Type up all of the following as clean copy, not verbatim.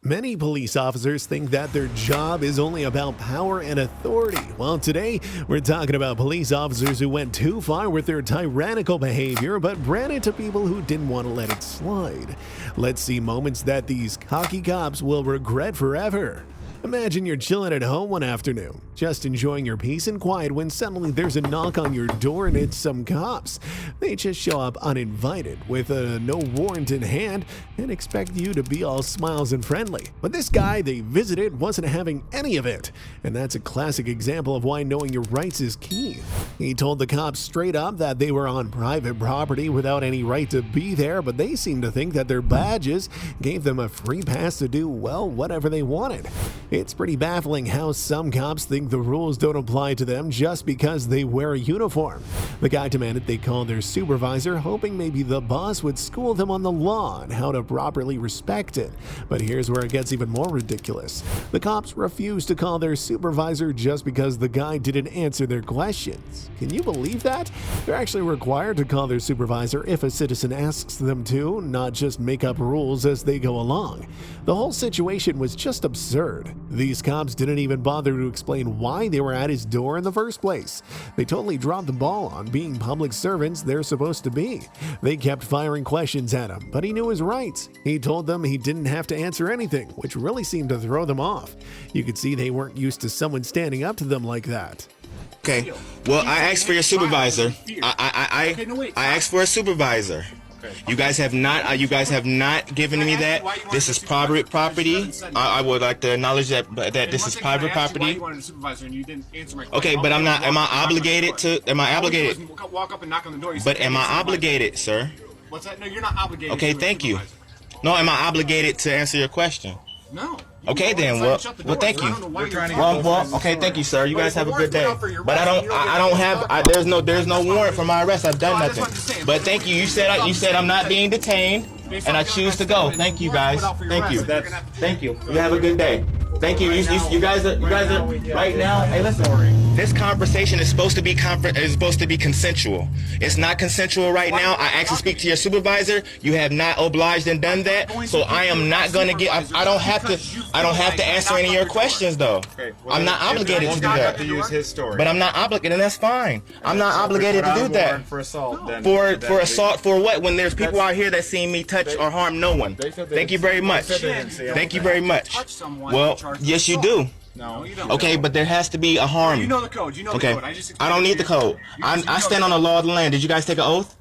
Many police officers think that their job is only about power and authority. Well, today we're talking about police officers who went too far with their tyrannical behavior but ran into people who didn't want to let it slide. Let's see moments that these cocky cops will regret forever. Imagine you're chilling at home one afternoon, just enjoying your peace and quiet when suddenly there's a knock on your door and it's some cops. They just show up uninvited with no warrant in hand and expect you to be all smiles and friendly. But this guy they visited wasn't having any of it, and that's a classic example of why knowing your rights is key. He told the cops straight up that they were on private property without any right to be there, but they seemed to think that their badges gave them a free pass to do, well, whatever they wanted. It's pretty baffling how some cops think the rules don't apply to them just because they wear a uniform. The guy demanded they call their supervisor, hoping maybe the boss would school them on the law and how to properly respect it. But here's where it gets even more ridiculous. The cops refused to call their supervisor just because the guy didn't answer their questions. Can you believe that? They're actually required to call their supervisor if a citizen asks them to, not just make up rules as they go along. The whole situation was just absurd. These cops didn't even bother to explain why they were at his door in the first place. They totally dropped the ball on being public servants they're supposed to be. They kept firing questions at him, but he knew his rights. He told them he didn't have to answer anything, which really seemed to throw them off. You could see they weren't used to someone standing up to them like that. Okay, well, I asked for your supervisor. I asked for a supervisor. You guys have not given me that. This is private property. I would like to acknowledge that this is private property. Okay, but I'm not. Am I obligated to? Am I obligated? Walk up and knock on the door. But am I obligated, sir? What's that? No, you're not obligated. Okay, thank you. No, am I obligated to answer your question? No. Okay then, well, thank you. Well, okay, thank you, sir. You guys have a good day. But I don't have. There's no warrant for my arrest. I've done nothing. But thank you. You said I'm not being detained, and I choose to go. Thank you, guys. Thank you. Thank you. You have a good day. Thank you. You guys are right now. Hey, listen. This conversation is supposed to be consensual. It's not consensual right now. I asked to speak to your supervisor. You have not obliged and done that. So I am not gonna get. I don't have to answer any of your questions though. I'm not obligated to do that. But I'm not obligated, and that's fine. I'm not obligated to do that. For assault. For assault for what? When there's people out here that seen me touch or harm no one. Thank you very much. Thank you very much. Well, yes, you do. No, you don't. Okay, but there has to be a harm. You know the code. You know the code. I don't need the code. I stand on the law of the land. Did you guys take an oath?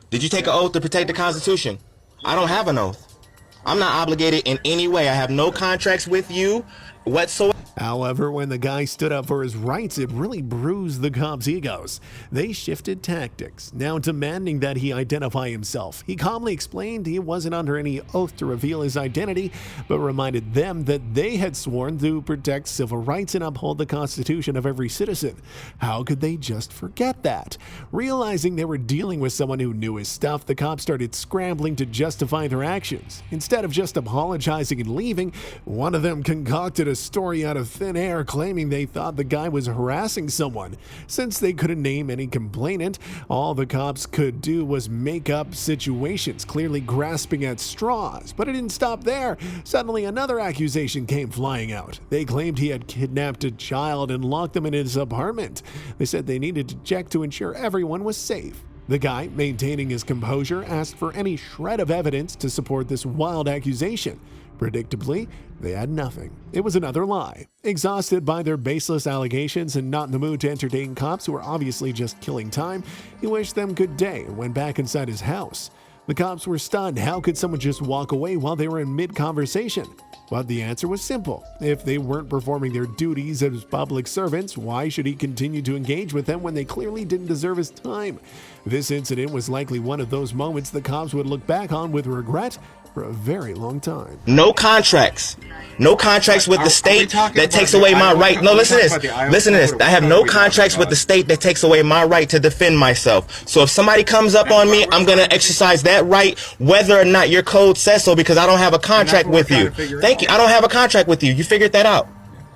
Did you take an oath to protect the Constitution? I don't have an oath. I'm not obligated in any way. I have no contracts with you whatsoever. However, when the guy stood up for his rights, it really bruised the cops' egos. They shifted tactics, now demanding that he identify himself. He calmly explained he wasn't under any oath to reveal his identity, but reminded them that they had sworn to protect civil rights and uphold the Constitution of every citizen. How could they just forget that? Realizing they were dealing with someone who knew his stuff, the cops started scrambling to justify their actions. Instead of just apologizing and leaving, one of them concocted a story out of thin air claiming they thought the guy was harassing someone. Since they couldn't name any complainant, all the cops could do was make up situations, clearly grasping at straws. But it didn't stop there. Suddenly another accusation came flying out. They claimed he had kidnapped a child and locked them in his apartment. They said they needed to check to ensure everyone was safe. The guy, maintaining his composure, asked for any shred of evidence to support this wild accusation. Predictably, they had nothing. It was another lie. Exhausted by their baseless allegations and not in the mood to entertain cops who were obviously just killing time, he wished them good day and went back inside his house. The cops were stunned. How could someone just walk away while they were in mid-conversation? But the answer was simple. If they weren't performing their duties as public servants, why should he continue to engage with them when they clearly didn't deserve his time? This incident was likely one of those moments the cops would look back on with regret for a very long time. No contracts. No contracts with the state that takes away my right. No, listen to this. Listen to this. I have no contracts with the state that takes away my right to defend myself. So if somebody comes up on me, I'm going to exercise that right, whether or not your code says so, because I don't have a contract with you. Thank you. I don't have a contract with you. You figured that out.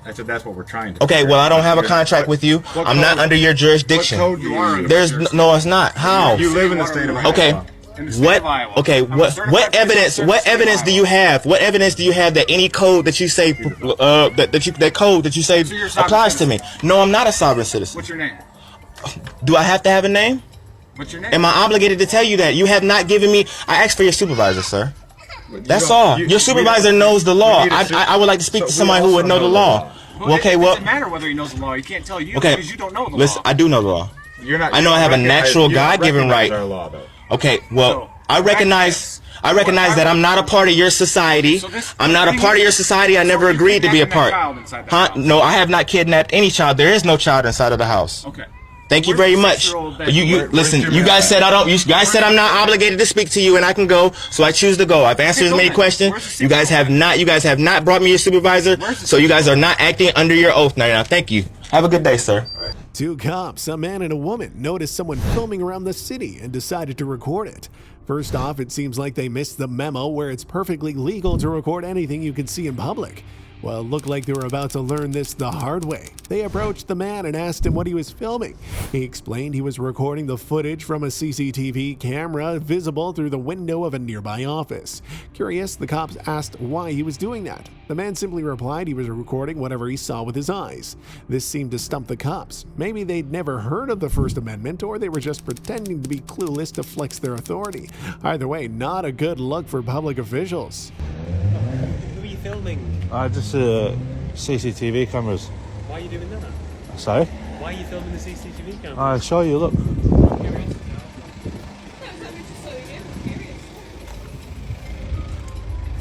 I said that's what we're trying to. Okay, well, I don't have a contract with you. I'm not under your jurisdiction. What code you are under? No, it's not. How? You live in the state of Iowa. Okay. In the state of Iowa. Okay, I'm a what certified evidence? police officer in the What state of evidence do Iowa. you have? What evidence do you have that any code that you say that code that you say So you're a sovereign applies to me? citizen. No, I'm not a sovereign citizen. What's your name? Do I have to have a name? What's your name? Am I obligated to tell you that? You have not given me. I asked for your supervisor, sir. That's all. Your supervisor knows the law. I would like to speak to somebody who would know the law. Well, Okay, it well, doesn't matter whether he knows the law. He can't tell you okay. because you don't know the Listen, law. I do know the law. You're not. I know I have a natural you don't God-given recognize right. our law, though. Okay, well, So, I recognize that I'm not a part of your society. So this- I'm not a part of your society. I never you agreed to be a kidnapping that part. child inside the Huh? house. No, I have not kidnapped any child. There is no child inside of the house. Okay. Thank you Where's very the much. 6-year-old that- You where's listen. Jimmy You guys at? said I don't. You guys said I'm not obligated to speak to you, and I can go. So I choose to go. I've answered as go many then. questions. Where's the You guys have 6-year-old? not. You guys have not brought me your supervisor. Where's the So you guys 6-year-old? are not acting under your oath now. Thank you. Have a good day, sir. Two cops, a man and a woman, noticed someone filming around the city and decided to record it. First off, it seems like they missed the memo where it's perfectly legal to record anything you can see in public. Well, it looked like they were about to learn this the hard way. They approached the man and asked him what he was filming. He explained he was recording the footage from a CCTV camera visible through the window of a nearby office. Curious, the cops asked why he was doing that. The man simply replied he was recording whatever he saw with his eyes. This seemed to stump the cops. Maybe they'd never heard of the First Amendment, or they were just pretending to be clueless to flex their authority. Either way, not a good look for public officials. Who are you filming? Just CCTV cameras. Why are you doing that? Sorry? Why are you filming the CCTV camera? I'll show you, look.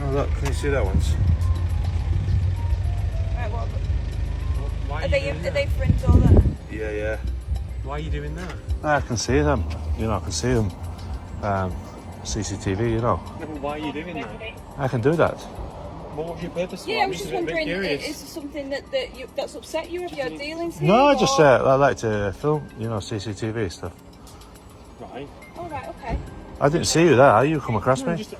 Oh, look, can you see that ones? Right, what? Why Are they friends or that? Yeah. Why are you doing that? I can see them. I can see them. CCTV, No, but why are you doing that? I can do that. What's your purpose? Yeah, I was just wondering, curious. is there something that's upset you with your dealings here? No, I just or- I like to film, CCTV stuff. Right. Oh, right, okay. I didn't see you there. You come across We're me. just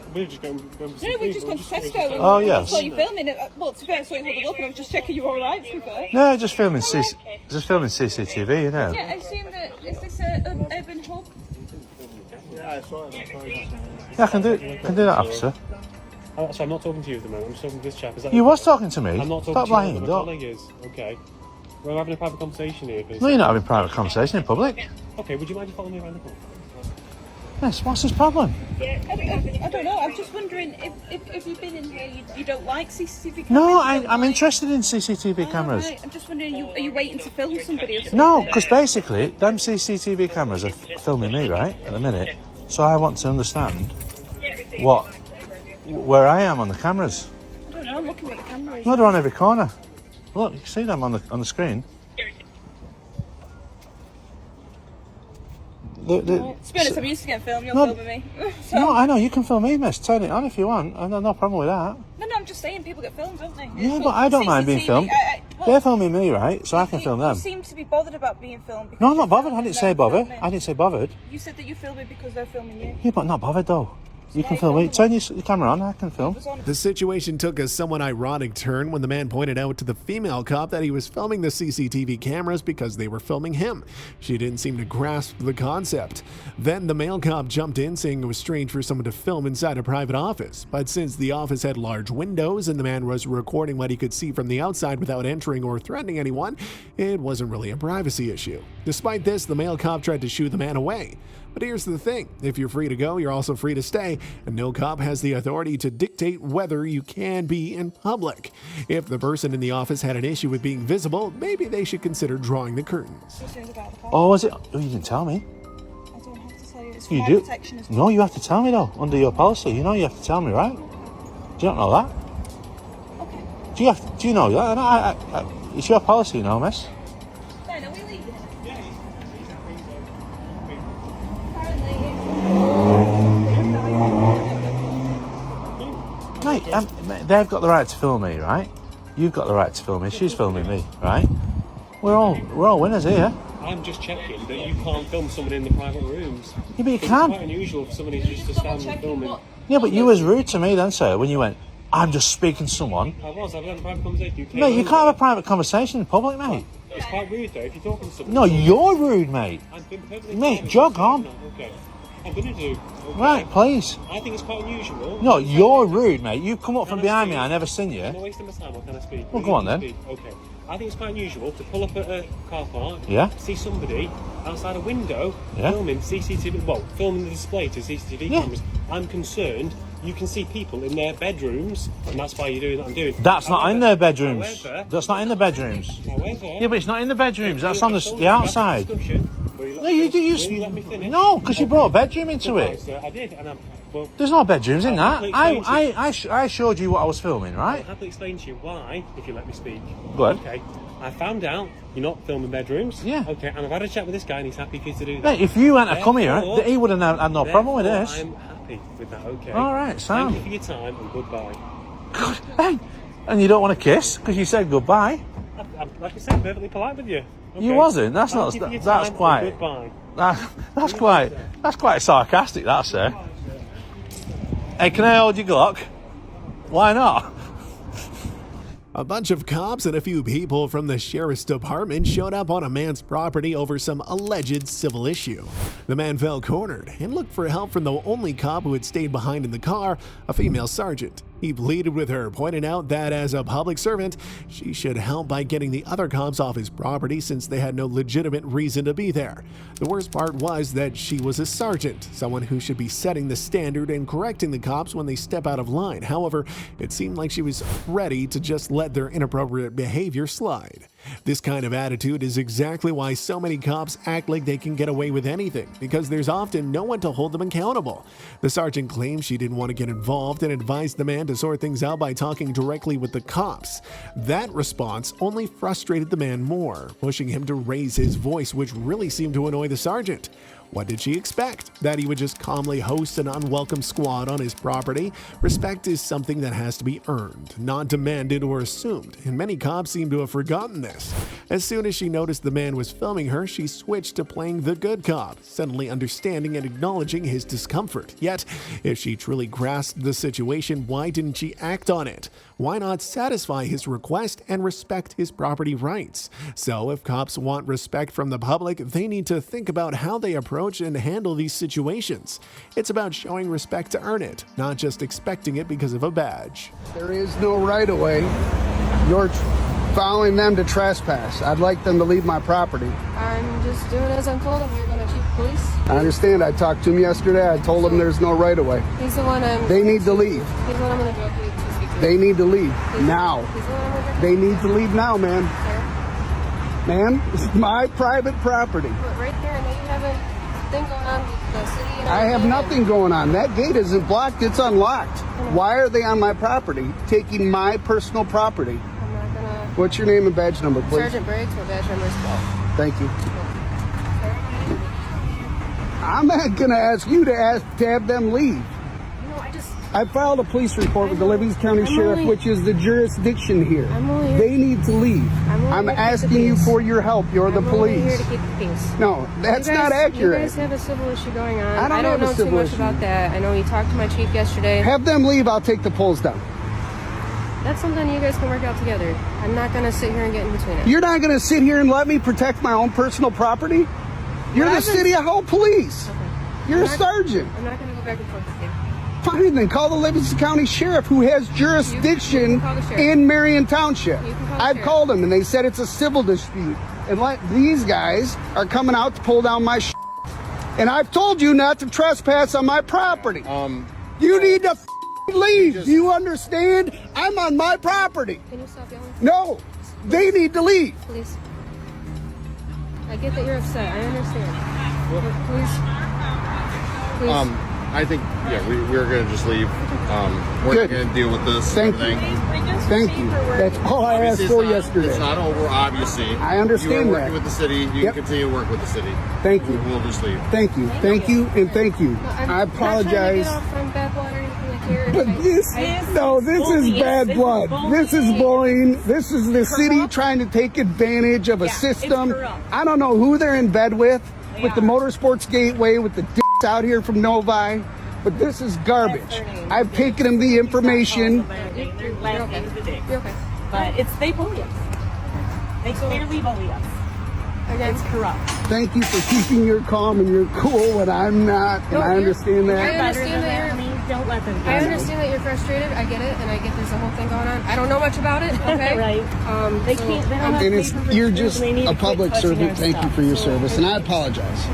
going to No, we've just gone to Tesco. And Oh, I yes. saw you filming it. Well, to be honest, I saw you holding up and I was just checking you were alright, to be fair. No, just filming CCTV, Yeah, I assume that, is this an urban hub? Yeah, I can do that, officer. Oh, so I'm not talking to you at the moment. I'm just talking to this chap. Is that You was talking to me. I'm not talking Stop to you. lying, My don't. colleague is. Okay. We're having a private conversation here. No, you're not having private conversation in public. Okay, would you mind just following me around the corner? Yes, what's his problem? I don't know. I'm just wondering if you've been in here, you don't like CCTV cameras? No, You I'm don't like- interested in CCTV cameras. Right. I'm just wondering, are you waiting to film somebody or something? No, because basically, them CCTV cameras are filming me, right, at the minute. So I want to understand where I am on the cameras. I don't know. I'm looking at the cameras. No, they're on every corner. Look, you can see them on the screen. To be honest, I'm used to getting filmed. You're No. filming me. So, No, I know, you can film me, miss. Turn it on if you want. I've no problem with that. no, I'm just saying people get filmed, don't they? Yeah, but I don't mind being CCTV, filmed. well, They're filming me, right? So I can film You them. seem to be bothered about being filmed. because No, I'm you're not bothered. I filming didn't them say bothered. filming. I didn't say bothered. You said that you film me because they're filming you. Yeah, but not bothered though. You why can you film me. filming? Turn your camera on, I can film. It was on. The situation took a somewhat ironic turn when the man pointed out to the female cop that he was filming the CCTV cameras because they were filming him. She didn't seem to grasp the concept. Then the male cop jumped in, saying it was strange for someone to film inside a private office. But since the office had large windows and the man was recording what he could see from the outside without entering or threatening anyone, it wasn't really a privacy issue. Despite this, the male cop tried to shoo the man away. But here's the thing, if you're free to go, you're also free to stay, and no cop has the authority to dictate whether you can be in public. If the person in the office had an issue with being visible, maybe they should consider drawing the curtains. This is about the cop. Oh, was it? Oh, you didn't tell me. I don't have to tell you. It's for You my do? protection as No, you have to tell me though, under your policy. You know you have to tell me, right? Do you not know that? Okay. Do you know that? It's your policy, you know, miss. Fine, are we leaving? Mate, they've got the right to film me, right? You've got the right to film me. She's filming me, right? We're all winners here. I'm just checking that you can't film somebody in the private rooms. Yeah, but you It's can. quite unusual for somebody just to stand and film it. Yeah, but you was rude to me then, sir, when you went, I'm just speaking to someone. I was having a private conversation. You came Mate, you over. can't have a private conversation in public, mate. It's quite rude though if you're talking to somebody. No, you're rude, mate. I've been perfectly Mate, private. jog on. No, okay. I'm going to do. Okay. Right, please. I think it's quite unusual. No, you're rude, mate. You've come up from behind me. I never seen you. I'm not wasting my time. Or can I speak? Well, go on then. Okay. I think it's quite unusual to pull up at a car park. Yeah. See somebody outside a window Yeah. filming CCTV. Well, filming the display to CCTV cameras. I'm concerned. You can see people in their bedrooms, and that's why you're doing what I'm doing. That's not in their bedrooms. However, That's not in the bedrooms. however, Yeah, but it's not in the bedrooms. That's on the outside. No, you do. Will you let me finish? No, because you brought a bedroom into Right, it. sir, I did, and well, There's no bedrooms in that. I'll happily explain I showed you what I was filming, I'll right? happily explain to you why, if you let me speak. Go ahead. Okay. I found out you're not filming bedrooms. Yeah. Okay, and I've had a chat with this guy, and he's happy for you to do that. Mate, if you hadn't have come here, Therefore- he wouldn't have had no problem with Therefore, this. I'm happy with that. Okay. All right, Sam. Thank you for your time, and goodbye. Hey, and you don't want to kiss because you said goodbye. I'm, like I said, perfectly polite with you. Okay. You wasn't. That's Thank not. you for your That's time, quite. and goodbye. That's quite sarcastic. That, sir. Hey, can I hold your Glock? Why not? A bunch of cops and a few people from the sheriff's department showed up on a man's property over some alleged civil issue. The man felt cornered and looked for help from the only cop who had stayed behind in the car, a female sergeant. He pleaded with her, pointing out that as a public servant, she should help by getting the other cops off his property since they had no legitimate reason to be there. The worst part was that she was a sergeant, someone who should be setting the standard and correcting the cops when they step out of line. However, it seemed like she was ready to just let their inappropriate behavior slide. This kind of attitude is exactly why so many cops act like they can get away with anything, because there's often no one to hold them accountable. The sergeant claimed she didn't want to get involved and advised the man to sort things out by talking directly with the cops. That response only frustrated the man more, pushing him to raise his voice, which really seemed to annoy the sergeant. What did she expect? That he would just calmly host an unwelcome squad on his property? Respect is something that has to be earned, not demanded or assumed, and many cops seem to have forgotten this. As soon as she noticed the man was filming her, she switched to playing the good cop, suddenly understanding and acknowledging his discomfort. Yet, if she truly grasped the situation, why didn't she act on it? Why not satisfy his request and respect his property rights? So, if cops want respect from the public, they need to think about how they approach and handle these situations. It's about showing respect to earn it, not just expecting it because of a badge. There is no right-of-way. You're following them to trespass. I'd like them to leave my property. I'm just doing as I'm told. I'm here going to chief of police. I understand. I talked to him yesterday. I told him there's no right-of-way. He's the one I'm... They need to leave. He's the one I'm going to directly speak to. They need to leave now. He's the one I'm going to They need to leave now, ma'am. Sir? Ma'am, this is my private property. But right there, I know you have a thing going on with the city and I have everything, nothing going on. That gate isn't blocked. It's unlocked. Why are they on my property, taking my personal property? I'm not going to... What's your name and badge number, please? Sergeant Briggs, my badge number is 12. Thank you. I'm not going to ask you to have them leave. No, I just... I filed a police report with the Livingston County Sheriff, which is the jurisdiction here. I'm only here- They need to leave. I'm here to keep the asking you peace. for your help. You're the I'm only here police. to keep the peace. No, that's You guys- not accurate. You guys have a civil issue going on. I don't have a know too civil much issue. about that. I know you talked to my chief yesterday. Have them leave. I'll take the poles down. That's something you guys can work out together. I'm not going to sit here and get in between it. You're not going to sit here and let me protect my own personal property? You're the City Hall Police. Okay. You're a sergeant. I'm not going to go back and forth with you. Fine, then call the Livingston County Sheriff, who has jurisdiction You can call the sheriff. in Marion Township. You can call the I've sheriff. called them, and they said it's a civil dispute. And these guys are coming out to pull down my and I've told you not to trespass on my property. You need to leave. Do you understand? I'm on my property. Can you stop yelling? No, they need to leave. Please. I get that you're upset. I understand. But please. I think, we're going to just leave. We're Good. going to deal with this. Thank you. Thank you. That's all I asked for yesterday. It's not over, obviously. I understand You are that. working with the city. You can continue to work with the city. Thank you. We'll just leave. Thank you. Thank you, and thank you. I apologize. I'm not trying to get off on bad blood or anything like here. But this is bad blood. This is bullying. This is the city trying to take advantage of a system. I don't know who they're in bed with the Motorsports Gateway, with the dicks out here from Novi, but this is garbage. I've taken them the information. You're okay. But they bully us. They clearly bully us. It's corrupt. Thank you for keeping your calm and your cool when I'm not, and I understand that. I understand that Don't let them. I understand that you're frustrated. I get it, and I get there's a whole thing going on. I don't know much about it. Okay. Right. They can't. They don't have And it's, paper you're trails, just and they need a to quit public touching servant. our Thank you stuff. for your service, and I apologize.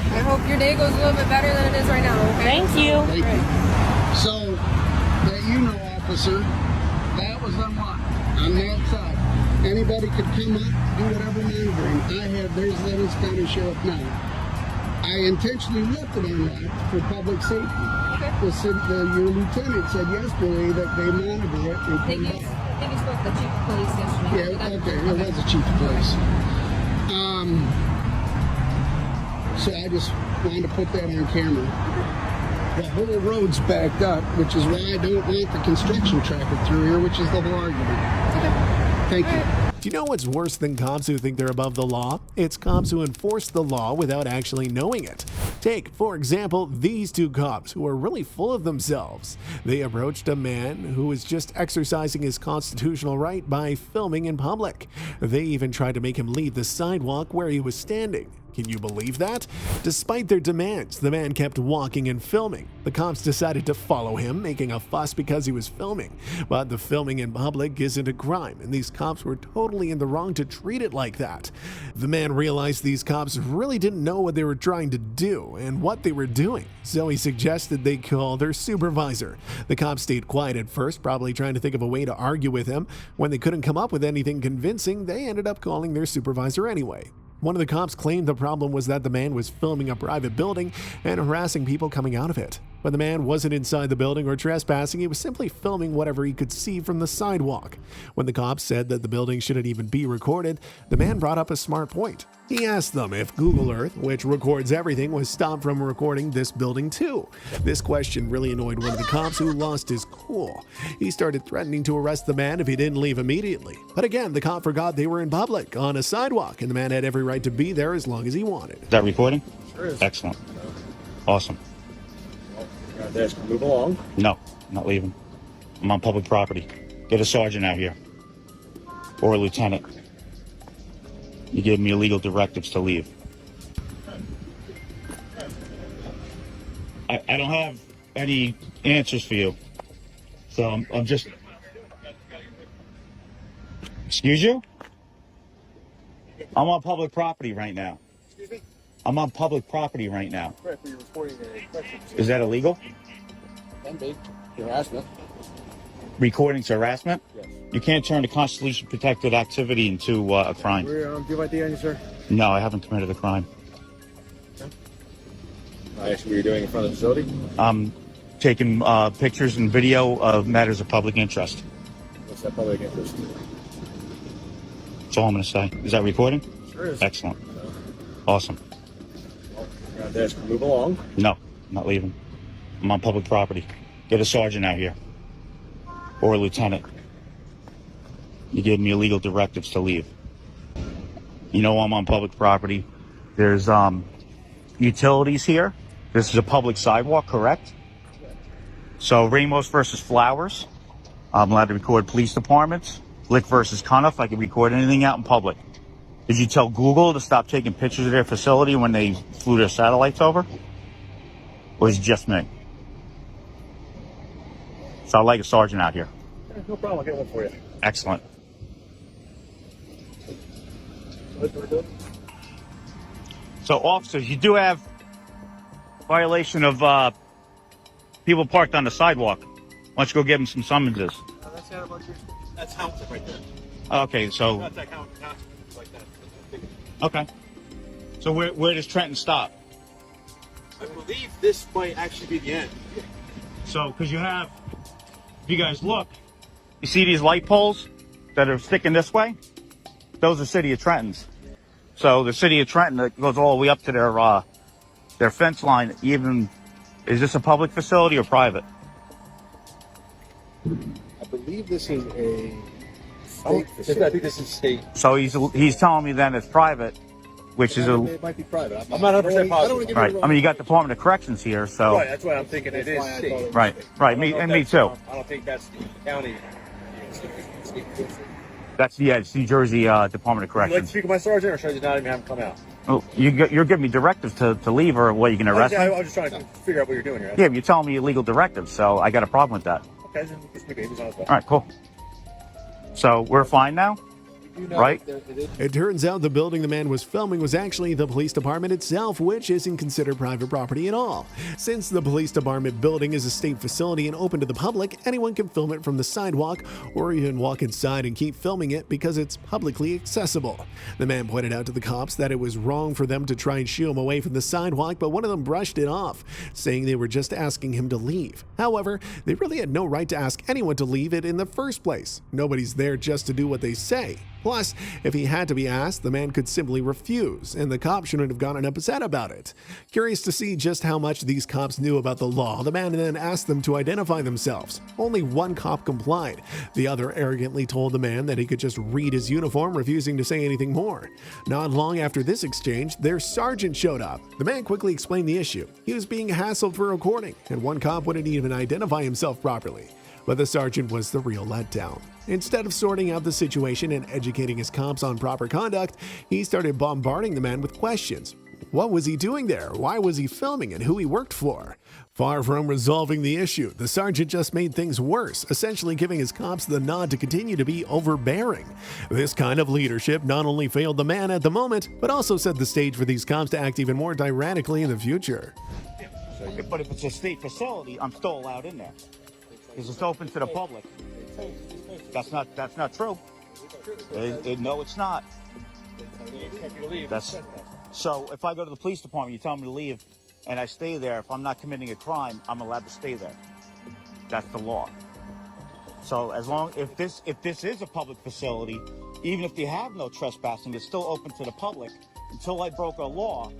I hope your day goes a little bit better than it is right now. Okay. Thank you. Thank you. So, that you know, officer, that was unlocked on that side. Anybody could come up, do whatever maneuvering. There's Lennox County Sheriff now. I intentionally left it unlocked for public safety. Your lieutenant said yesterday that they monitor it and I think you spoke to the chief of police yesterday. yeah, okay, it was the chief of police. So I just wanted to put that on camera. The whole road's backed up, which is why I don't want the construction traffic through here, which is the whole argument. Thank you. Do you know what's worse than cops who think they're above the law? It's cops who enforce the law without actually knowing it. Take, for example, these two cops who are really full of themselves. They approached a man who was just exercising his constitutional right by filming in public. They even tried to make him leave the sidewalk where he was standing. Can you believe that? Despite their demands, the man kept walking and filming. The cops decided to follow him, making a fuss because he was filming. But the filming in public isn't a crime, and these cops were totally in the wrong to treat it like that. The man realized these cops really didn't know what they were trying to do and what they were doing, so he suggested they call their supervisor. The cops stayed quiet at first, probably trying to think of a way to argue with him. When they couldn't come up with anything convincing, they ended up calling their supervisor anyway. One of the cops claimed the problem was that the man was filming a private building and harassing people coming out of it. But the man wasn't inside the building or trespassing, he was simply filming whatever he could see from the sidewalk. When the cops said that the building shouldn't even be recorded, the man brought up a smart point. He asked them if Google Earth, which records everything, was stopped from recording this building too. This question really annoyed one of the cops, who lost his cool. He started threatening to arrest the man if he didn't leave immediately. But again, the cop forgot they were in public, on a sidewalk, and the man had every right to be there as long as he wanted. Is that recording? Sure is. Excellent. Awesome. Guys, move along. No, I'm not leaving. I'm on public property. Get a sergeant out here. Or a lieutenant. You gave me illegal directives to leave. I don't have any answers for you. So I'm just... Excuse you? I'm on public property right now. Excuse me? I'm on public property right now. Correct, but you're reporting a question. Is that illegal? Can be. Harassment. Recording's harassment? Yes. You can't turn a constitution protected activity into a crime. Do you have ID on you, sir? No, I haven't committed a crime. Okay. I asked you what you're doing in front of the facility. I'm taking pictures and video of matters of public interest. What's that public interest? That's all I'm going to say. Is that recording? Sure is. Excellent. Awesome. Move along. No, I'm not leaving. I'm on public property. Get a sergeant out here. Or a lieutenant. You gave me illegal directives to leave. You know I'm on public property. There's utilities here. This is a public sidewalk, correct? So Ramos versus Flowers. I'm allowed to record police departments. Lick versus Cuniff. I can record anything out in public. Did you tell Google to stop taking pictures of their facility when they flew their satellites over? Or is it just me? So I'd like a sergeant out here. No problem. I'll get one for you. Excellent. So officers, you do have violation of people parked on the sidewalk. Why don't you go give them some summonses? That's Hamilton right there. Okay, so... That's like Hamilton, like that. Okay. So where does Trenton stop? I believe this might actually be the end. So, because you have, if you guys look, you see these light poles that are sticking this way? Those are City of Trenton's. So the City of Trenton, that goes all the way up to their fence line. Even, is this a public facility or private? I believe this is a state facility. I think this is state. So he's telling me then it's private, which is a... It might be private. I'm not 100% positive. Right. I mean, you got Department of Corrections here, so... Right, that's why I'm thinking it is state. Right, me too. I don't think that's the county. It's New Jersey Department of Would you like to Corrections. speak with my sergeant, or should I just not even have him come out? Oh, you're giving me directives to leave, or what? You going to arrest me? I was just trying to figure out what you're doing here. Yeah, but you're telling me illegal directives, so I got a problem with that. Okay, then this behavior's on his way. All right, cool. So we're fine now, right? It turns out the building the man was filming was actually the police department itself, which isn't considered private property at all. Since the police department building is a state facility and open to the public, anyone can film it from the sidewalk or even walk inside and keep filming it because it's publicly accessible. The man pointed out to the cops that it was wrong for them to try and shoo him away from the sidewalk, but one of them brushed it off, saying they were just asking him to leave. However, they really had no right to ask anyone to leave it in the first place. Nobody's there just to do what they say. Plus, if he had to be asked, the man could simply refuse, and the cop shouldn't have gotten upset about it. Curious to see just how much these cops knew about the law, the man then asked them to identify themselves. Only one cop complied. The other arrogantly told the man that he could just read his uniform, refusing to say anything more. Not long after this exchange, their sergeant showed up. The man quickly explained the issue. He was being hassled for recording, and one cop wouldn't even identify himself properly. But the sergeant was the real letdown. Instead of sorting out the situation and educating his cops on proper conduct, he started bombarding the man with questions. What was he doing there? Why was he filming, and who he worked for? Far from resolving the issue, the sergeant just made things worse, essentially giving his cops the nod to continue to be overbearing. This kind of leadership not only failed the man at the moment, but also set the stage for these cops to act even more tyrannically in the future. But if it's a state facility, I'm still allowed in there because it's open to the public. That's not true. No, it's not. So if I go to the police department, you tell me to leave, and I stay there. If I'm not committing a crime, I'm allowed to stay there. That's the law. So if this is a public facility, even if they have no trespassing, it's still open to the public. Until I broke a law,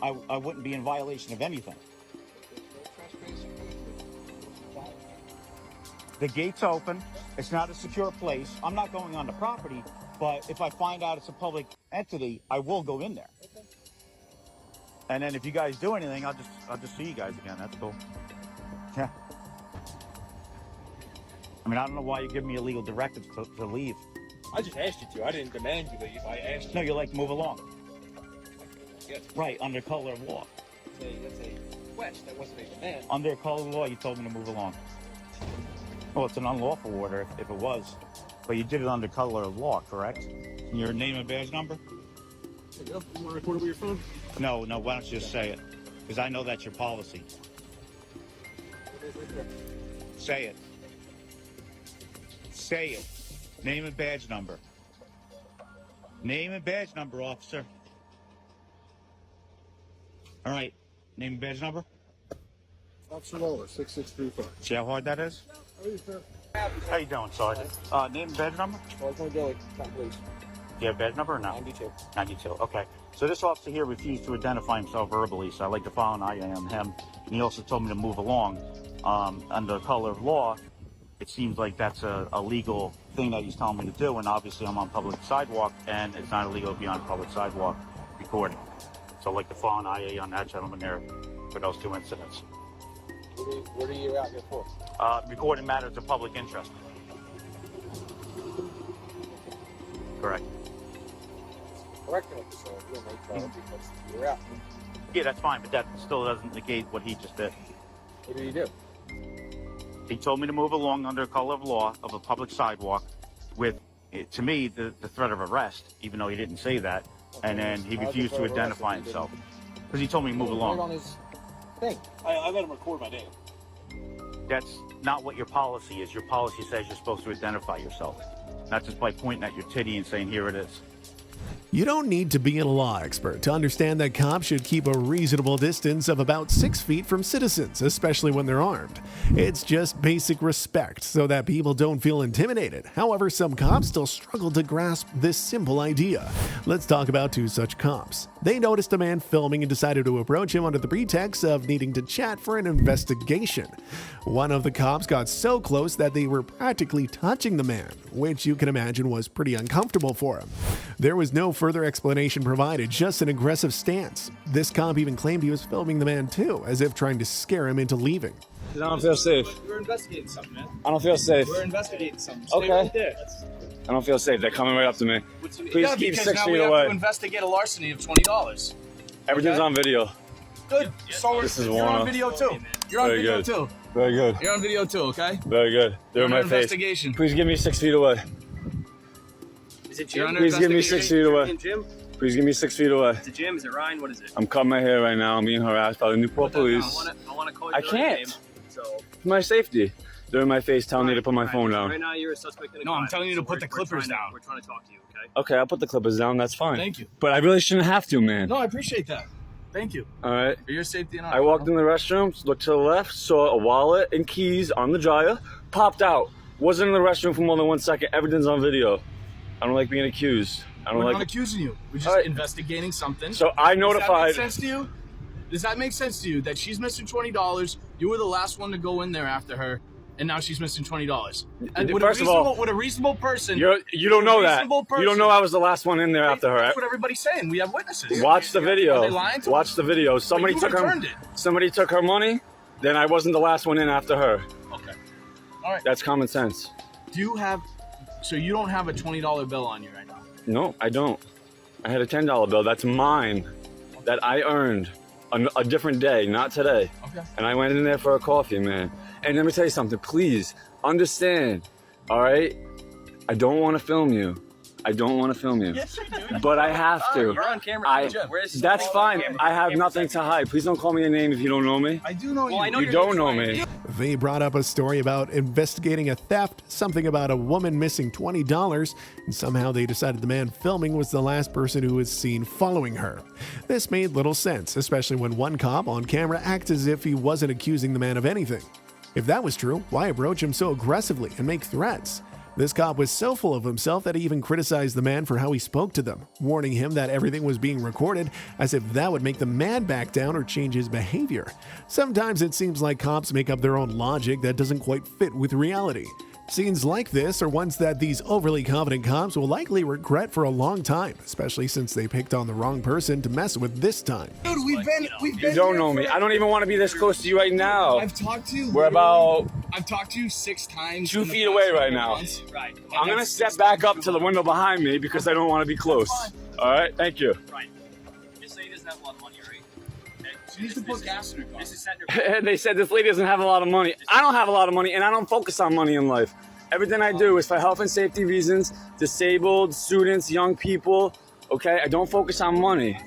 I wouldn't be in violation of anything. The gate's open. It's not a secure place. I'm not going on the property, but if I find out it's a public entity, I will go in there. And then if you guys do anything, I'll just see you guys again. That's cool. Yeah. I mean, I don't know why you're giving me illegal directives to leave. I just asked you to. I didn't demand you leave. I asked you. No, you're like, move along. Yes. Right, under color of law. That's a request. That wasn't a demand. Under color of law, you told me to move along. Well, it's an unlawful order if it was. But you did it under color of law, correct? Your name and badge number? You want to record it with your phone? No, why don't you just say it? Because I know that's your policy. Say it. Say it. Name and badge number. Name and badge number, officer. All right. Name and badge number? Officer Waller, 6635. See how hard that is? How you doing, Sergeant? Name and badge number? Sergeant Billy, Tom Police. Do you have badge number or no? 92. 92, okay. So this officer here refused to identify himself verbally, so I'd like to file an IA on him. And he also told me to move along. Under color of law, it seems like that's a legal thing that he's telling me to do, and obviously I'm on public sidewalk, and it's not illegal to be on public sidewalk recording. So I'd like to file an IA on that gentleman there for those two incidents. What are you out here for? Recording matters of public interest. Correct. Correctional facility, because you're out. Yeah, that's fine, but that still doesn't negate what he just did. What did he do? He told me to move along under color of law of a public sidewalk with, to me, the threat of arrest, even though he didn't say that. Okay, and then he refused to identify himself. Because he told me to move along. On his thing. I let him record my name. That's not what your policy is. Your policy says you're supposed to identify yourself. Not just by pointing at your titty and saying, here it is. You don't need to be a law expert to understand that cops should keep a reasonable distance of about 6 feet from citizens, especially when they're armed. It's just basic respect so that people don't feel intimidated. However, some cops still struggle to grasp this simple idea. Let's talk about two such cops. They noticed a man filming and decided to approach him under the pretext of needing to chat for an investigation. One of the cops got so close that they were practically touching the man, which you can imagine was pretty uncomfortable for him. There was no further explanation provided, just an aggressive stance. This cop even claimed he was filming the man too, as if trying to scare him into leaving. 'Cause I don't feel safe. We're investigating something, man. I don't feel safe. We're investigating something. Okay. Stay right there. I don't feel safe. They're coming right up to me. Please keep 6 now feet we have away. to investigate a larceny of $20. Everything's on video. Good. So This is you're on Warner. video too. You're on Very video good. too. Very good. You're on video too, okay? Very good. They're in You're my under face. investigation. Please give me 6 feet away. Is it You're Jim? under Please give me 6 feet away. Jim? Please give me 6 feet away. Is it Jim? Is it Ryan? What is it? I'm cutting my hair right now. I'm being harassed by the Newport police. I want to call you I your can't. name. So For my safety. They're in my face telling me to put my phone down. right now you're a suspect in a No, I'm crime, telling you to so put the clippers down. We're trying to talk to you, okay? Okay, I'll put the clippers down. That's fine. Thank you. But I really shouldn't have to, man. No, I appreciate that. Thank you. All right. For your safety and I walked in the restroom, looked to the left, saw a wallet and keys on the dryer, popped out. Wasn't in the restroom for more than 1 second. Everything's on video. I don't like being accused. I don't We're like. not accusing you. We're just All right. investigating something. So I notified. Does that make sense to you? Does that make sense to you that she's missing $20? You were the last one to go in there after her, and now she's missing $20. And First of all, with a reasonable person, you don't know that. reasonable You don't know I was the last one in there after her. That's what everybody's saying. We have witnesses. Watch the Are video. they lying to Watch us? the video. Somebody you took her. returned it. Somebody took her money. Then I wasn't the last one in after her. Okay. All right. That's common sense. Do you have? So you don't have a $20 bill on you right now? No, I don't. I had a $10 bill. That's mine. That I earned on a different day, not today. Okay. And I went in there for a coffee, man. And let me tell you something. Please understand. All right. I don't want to film you. I don't want to film you. Yes, you do. But I have to. You're on camera. That's fine. I have nothing to hide. Please don't call me a name if you don't know me. I do know Well, I know You your don't name's know Ryan. me. They brought up a story about investigating a theft, something about a woman missing $20, and somehow they decided the man filming was the last person who was seen following her. This made little sense, especially when one cop on camera acts as if he wasn't accusing the man of anything. If that was true, why approach him so aggressively and make threats? This cop was so full of himself that he even criticized the man for how he spoke to them, warning him that everything was being recorded, as if that would make the man back down or change his behavior. Sometimes it seems like cops make up their own logic that doesn't quite fit with reality. Scenes like this are ones that these overly confident cops will likely regret for a long time, especially since they picked on the wrong person to mess with this time. Dude, we've been You don't know me. I don't even want to be this close to you right now. I've talked to you. We're about I've talked to you 6 times. 2 in the feet past away couple right now. months. Right. I'm going to step back up to the window behind me because I don't want to be close. All right? Thank you. Right. This lady doesn't have a lot of money, right? Okay. She needs to put gas in her car. This is setting her. And they said this lady doesn't have a lot of money. I don't have a lot of money, and I don't focus on money in life. Everything I do is for health and safety reasons, disabled, students, young people, okay? I don't focus on money.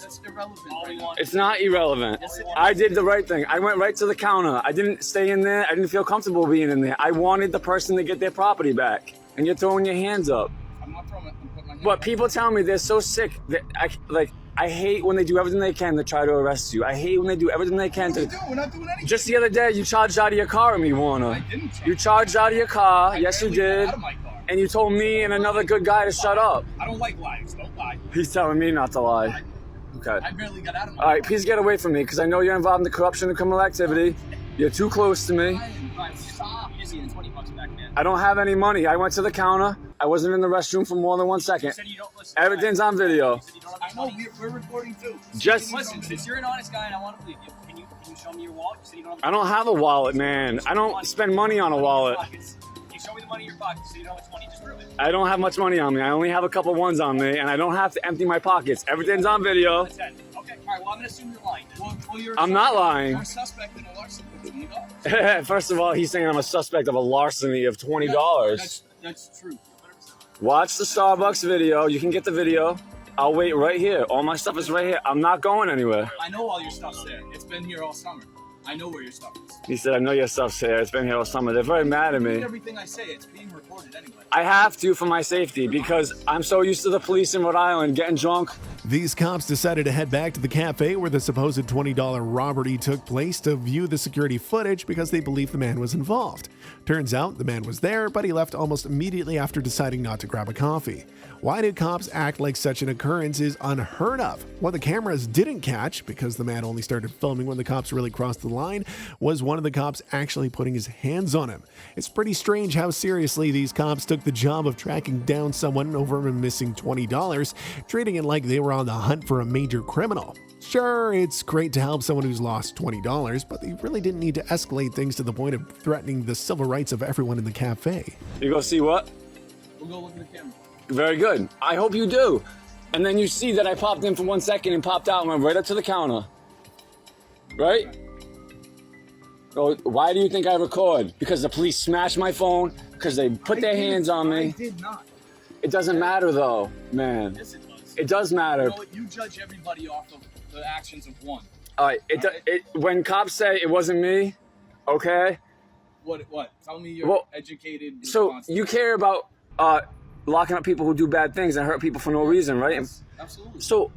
That's irrelevant. All we Right want. It's not irrelevant. I did the right thing. I went right to the counter. I didn't stay in there. I didn't feel comfortable being in there. I wanted the person to get their property back. And you're throwing your hands up. I'm not throwing it. I'm putting my hand But up. people tell me they're so sick that I hate when they do everything they can to try to arrest you. I hate when they do everything they can to. We're not doing anything. Just the other day, you charged out of your car at me, Warner. I didn't charge. You charged out of your car. Yes, you barely got did. out of my car. And you told me and another good guy to shut up. I don't like lies. Don't lie. He's telling me not to lie. Okay. I barely got out of my All right, please get away from me because I know you're involved in the corruption and criminal activity. You're too close to me. Ryan, stop. You just need the $20 back, man. I don't have any money. I went to the counter. I wasn't in the restroom for more than 1 second. You said you don't listen. Everything's on video. You said you don't have I know money. we're recording too. Just, Listen, since you're an honest guy and I want to believe you, can you show me your wallet? You said you don't have I don't have a wallet, man. I don't spend money on a wallet. Can you show me the money in your pocket so you don't have 20? Just prove it. I don't have much money on me. I only have a couple ones on me, and I don't have to empty my pockets. Everything's on video. 10. Okay, all right, well, I'm going to assume you're lying. Well, you're I'm not lying. You're a suspect in a larceny for $20. First of all, he's saying I'm a suspect of a larceny of $20. That's true. Watch the Starbucks video. You can get the video. I'll wait right here. All my stuff is right here. I'm not going anywhere. I know all your stuff's there. It's been here all summer. I know where your stuff is. He said, I know your stuff's here. It's been here all summer. They're very mad at me. Everything I say, it's being recorded anyway. I have to for my safety because I'm so used to the police in Rhode Island getting drunk. These cops decided to head back to the cafe where the supposed $20 robbery took place to view the security footage because they believed the man was involved. Turns out the man was there, but he left almost immediately after deciding not to grab a coffee. Why did cops act like such an occurrence is unheard of? What the cameras didn't catch, because the man only started filming when the cops really crossed the line, was one of the cops actually putting his hands on him. It's pretty strange how seriously these cops took the job of tracking down someone over a missing $20, treating it like they were on the hunt for a major criminal. Sure, it's great to help someone who's lost $20, but they really didn't need to escalate things to the point of threatening the civil rights of everyone in the cafe. You go see what? We'll go look at the camera. Very good. I hope you do. And then you see that I popped in for 1 second and popped out and went right up to the counter. Right? Oh, why do you think I record? Because the police smashed my phone, because they put their hands on me. I did not. It doesn't matter though, man. Yes, it does. It does matter. You know what? You judge everybody off of the actions of one. All right. When cops say it wasn't me, okay? What? Tell me you're educated. So you care about locking up people who do bad things and hurt people for no reason, right? Yes, absolutely. So,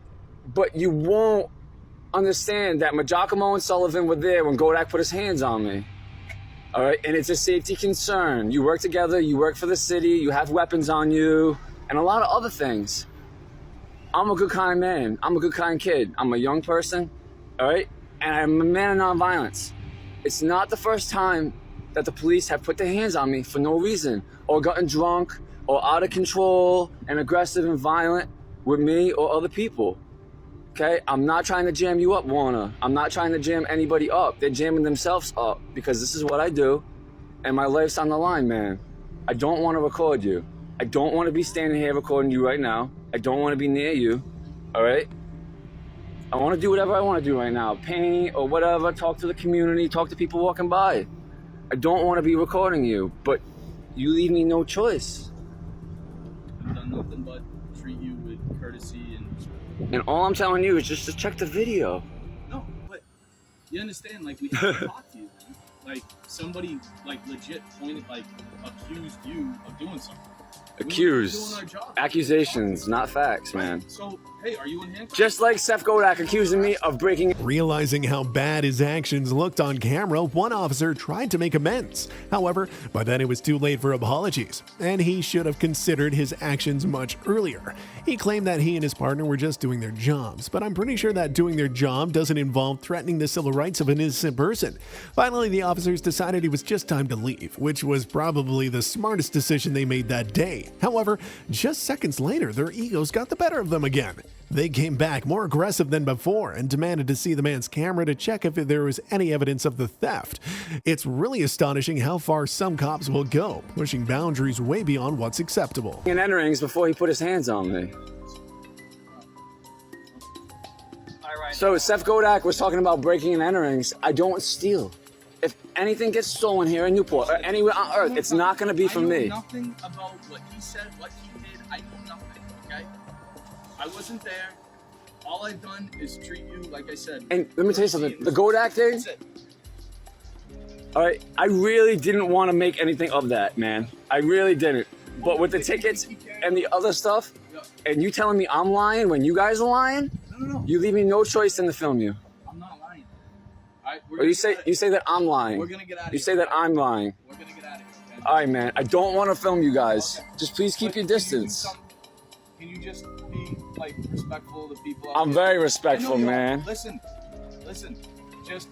but you won't understand that Giacomo and Sullivan were there when Godak put his hands on me. All right, and it's a safety concern. You work together, you work for the city, you have weapons on you, and a lot of other things. I'm a good kind man. I'm a good kind kid. I'm a young person, all right? And I'm a man of nonviolence. It's not the first time that the police have put their hands on me for no reason, or gotten drunk, or out of control and aggressive and violent with me or other people. Okay, I'm not trying to jam you up, Warner. I'm not trying to jam anybody up. They're jamming themselves up because this is what I do and my life's on the line, man. I don't want to record you. I don't want to be standing here recording you right now. I don't want to be near you, all right? I want to do whatever I want to do right now. Paint or whatever, talk to the community, talk to people walking by. I don't want to be recording you, but you leave me no choice. I've done nothing but treat you with courtesy and all I'm telling you is just to check the video. No, but you understand, like, we have to talk to you, man. Like, somebody, like, legit pointed, like, accused you of doing something. Accused. Accusations, not facts, man. So, hey, are you in handcuffs? Just like Seth Godak accusing me of breaking... Realizing how bad his actions looked on camera, one officer tried to make amends. However, by then it was too late for apologies, and he should have considered his actions much earlier. He claimed that he and his partner were just doing their jobs, but I'm pretty sure that doing their job doesn't involve threatening the civil rights of an innocent person. Finally, the officers decided it was just time to leave, which was probably the smartest decision they made that day. However, just seconds later, their egos got the better of them again. They came back more aggressive than before and demanded to see the man's camera to check if there was any evidence of the theft. It's really astonishing how far some cops will go, pushing boundaries way beyond what's acceptable. And enterings before he put his hands on me. So Seth Godak was talking about breaking and enterings. I don't steal. If anything gets stolen here in Newport or anywhere on earth, it's not going to be from me. I know nothing about what he said, what he did. I know nothing, okay? I wasn't there. All I've done is treat you, like I said. And let me tell you something. The Godak thing, all right, I really didn't want to make anything of that, man. I really didn't. But with the tickets and the other stuff, and you telling me I'm lying when you guys are lying, you leave me no choice than to film you. I'm not lying. Or you say that I'm lying. We're gonna get out of here. You say that I'm lying. We're gonna get out of here, okay? All right, man. I don't want to film you guys. Just please keep your distance. Can you just be, like, respectful of the people? I'm very respectful, man. Listen. Just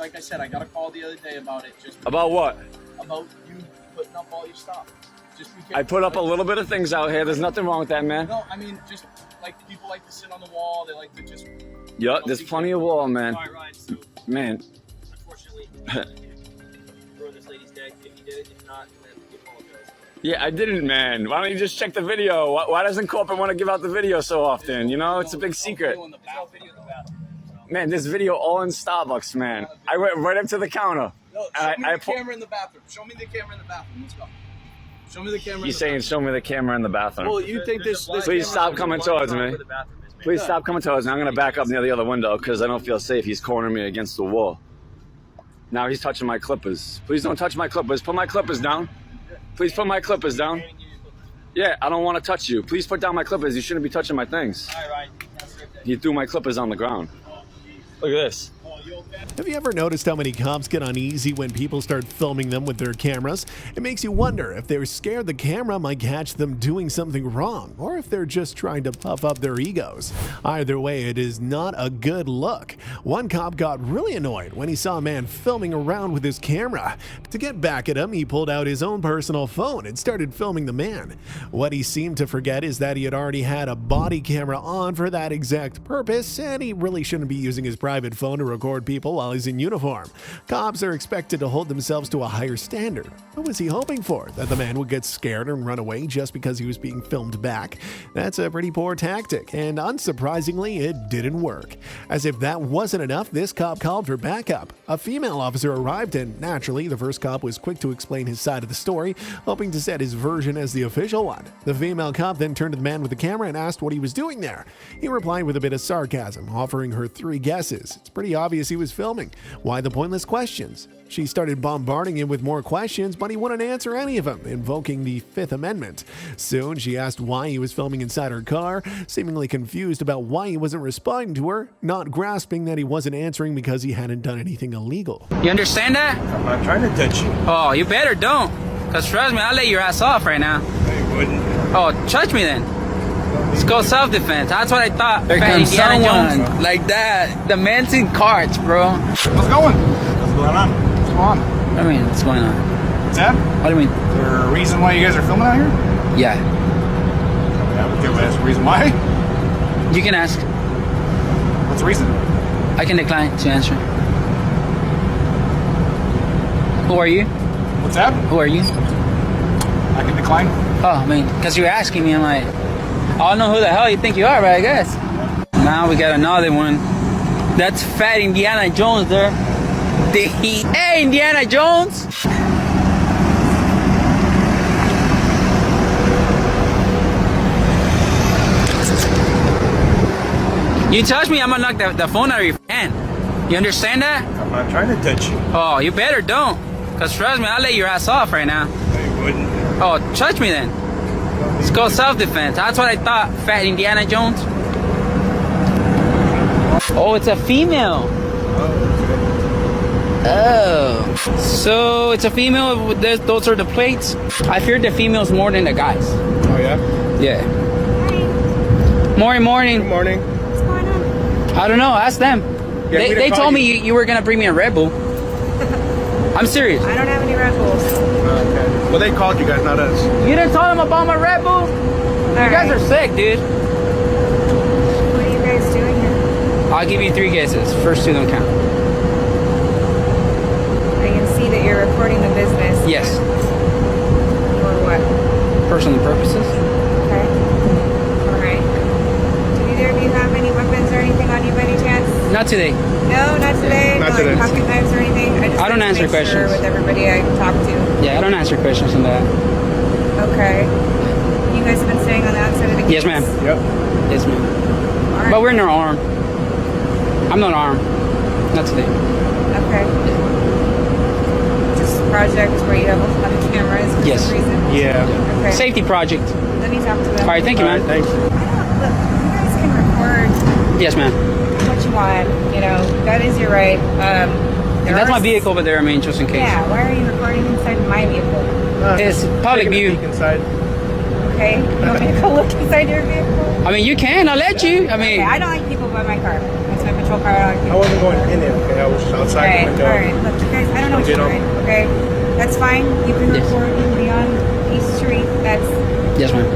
like I said, I got a call the other day about it. About what? About you putting up all your stuff. Just be careful. I put up a little bit of things out here. There's nothing wrong with that, man. No, I mean, just like people like to sit on the wall. They like to just. Yeah, there's plenty of wall, man. All right, Ryan, so man. Unfortunately, you ruined this lady's day. If you did it, if not, then you apologize. Yeah, I didn't, man. Why don't you just check the video? Why doesn't corporate want to give out the video so often? You know, it's a big secret. There's no video in the bathroom. Man, this video all in Starbucks, man. I went right up to the counter. No, show me the camera in the bathroom. Show me the camera in the bathroom. Let's go. Show me the camera. You're saying show me the camera in the bathroom. Well, you think this Please stop coming towards me. Please stop coming towards me. I'm going to back up near the other window because I don't feel safe. He's cornering me against the wall. Now he's touching my clippers. Please don't touch my clippers. Put my clippers down. Please put my clippers down. Yeah, I don't want to touch you. Please put down my clippers. You shouldn't be touching my things. All right, He threw my clippers on the ground. Look at this. Have you ever noticed how many cops get uneasy when people start filming them with their cameras? It makes you wonder if they're scared the camera might catch them doing something wrong, or if they're just trying to puff up their egos. Either way, it is not a good look. One cop got really annoyed when he saw a man filming around with his camera. To get back at him, he pulled out his own personal phone and started filming the man. What he seemed to forget is that he had already had a body camera on for that exact purpose, and he really shouldn't be using his private phone to record people while he's in uniform. Cops are expected to hold themselves to a higher standard. What was he hoping for? That the man would get scared and run away just because he was being filmed back? That's a pretty poor tactic, and unsurprisingly, it didn't work. As if that wasn't enough, this cop called for backup. A female officer arrived, and naturally, the first cop was quick to explain his side of the story, hoping to set his version as the official one. The female cop then turned to the man with the camera and asked what he was doing there. He replied with a bit of sarcasm, offering her 3 guesses. It's pretty obvious he was filming. Why the pointless questions? She started bombarding him with more questions, but he wouldn't answer any of them, invoking the Fifth Amendment. Soon, she asked why he was filming inside her car, seemingly confused about why he wasn't responding to her, not grasping that he wasn't answering because he hadn't done anything illegal. You understand that? I'm not trying to touch you. Oh, you better don't. Because trust me, I'll let your ass off right now. I wouldn't. Oh, touch me then. Let's go self-defense. That's what I thought. There Fat comes Indiana someone Jones. like that. The man's in carts, bro. What's going? What's going on? What's going on? What do you mean? What's going on? What's that? What do you mean? Is there a reason why you guys are filming out here? Yeah. Yeah, okay, well, that's the reason why. You can ask. What's the reason? I can decline to answer. Who are you? What's that? Who are you? I can decline. Oh, I mean, because you're asking me, I'm like, I don't know who the hell you think you are, but I guess. Now we got another one. That's Fat Indiana Jones there. Hey, Indiana Jones! You touch me, I'm gonna knock the phone out of your hand. You understand that? I'm not trying to touch you. Oh, you better don't. Because trust me, I'll let your ass off right now. I wouldn't. Oh, touch me then. Let's go self-defense. That's what I thought, Fat Indiana Jones. Oh, it's a female. Oh. So it's a female with this, those are the plates. I fear the females more than the guys. Oh, yeah? Yeah. Morning. Good morning. What's going on? I don't know, ask them. Yeah, They told me you were going to bring me a Red Bull. I'm serious. I don't have any Red Bulls. Okay. Well, they called you guys, not us. You didn't tell them about my Red Bull? You guys are sick, dude. What are you guys doing here? I'll give you 3 guesses. First 2 don't count. I can see that you're recording the business. Yes. For what? Personal purposes. Okay. Alright. Do either of you have any weapons or anything on you by any chance? Not today. No, not today. Not No, today. Like pocket knives or anything? I don't answer make sure questions. with everybody I talk to. Yeah, I don't answer questions on that. Okay. You guys have been staying on the outside of the Yes, gates? ma'am. Yep. Yes, ma'am. Alright. But we're not armed. I'm not armed. Not today. Okay. Just a project where you have a lot of cameras for Yes. some reason? Yeah. Okay. Safety project. Let me talk to them. All right, thank you, All right, man. thanks. Look, you guys can record Yes, ma'am. what you want. You know, that is your right. That's my vehicle over there, I mean, just in case. Yeah, why are you recording inside my vehicle? It's public Taking a view. peek inside. Okay, you want me to go look inside your vehicle? I mean, you can. I'll let you. I mean, Okay, I don't like people by my car. That's my patrol car. I don't like I people. wasn't going in it, okay? I was outside Okay, the window. alright. Look, you guys, I don't know what Get you're on. doing, okay? That's fine. You can Yes. record and be on East Street. That's... yes, ma'am.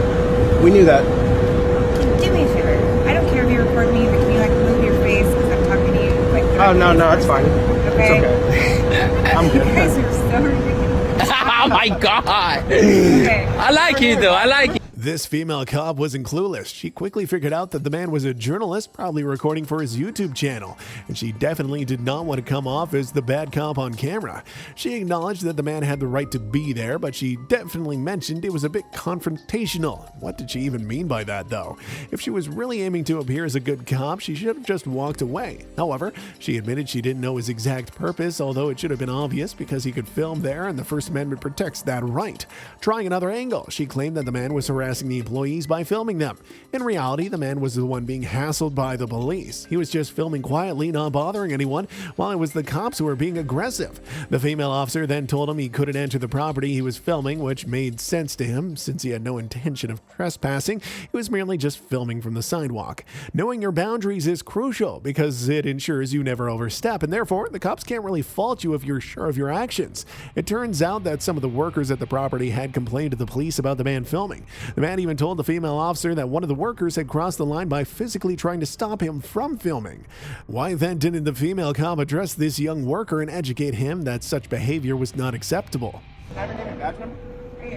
We knew that. Do me a favor. I don't care if you record me, but can you, like, move your face because I'm talking to you? Like, Oh, no, it's fine. Okay? It's okay. I'm You good. guys are so ridiculous. Oh, my God. Okay. I like you, though. I like you. This female cop wasn't clueless. She quickly figured out that the man was a journalist, probably recording for his YouTube channel, and she definitely did not want to come off as the bad cop on camera. She acknowledged that the man had the right to be there, but she definitely mentioned it was a bit confrontational. What did she even mean by that, though? If she was really aiming to appear as a good cop, she should have just walked away. However, she admitted she didn't know his exact purpose, although it should have been obvious because he could film there and the First Amendment protects that right. Trying another angle, she claimed that the man was harassing harassing the employees by filming them. In reality, the man was the one being hassled by the police. He was just filming quietly, not bothering anyone, while it was the cops who were being aggressive. The female officer then told him he couldn't enter the property he was filming, which made sense to him since he had no intention of trespassing. He was merely just filming from the sidewalk. Knowing your boundaries is crucial because it ensures you never overstep, and therefore the cops can't really fault you if you're sure of your actions. It turns out that some of the workers at the property had complained to the police about the man filming. The man even told the female officer that one of the workers had crossed the line by physically trying to stop him from filming. Why then didn't the female cop address this young worker and educate him that such behavior was not acceptable? Can I have your name and badge number? Right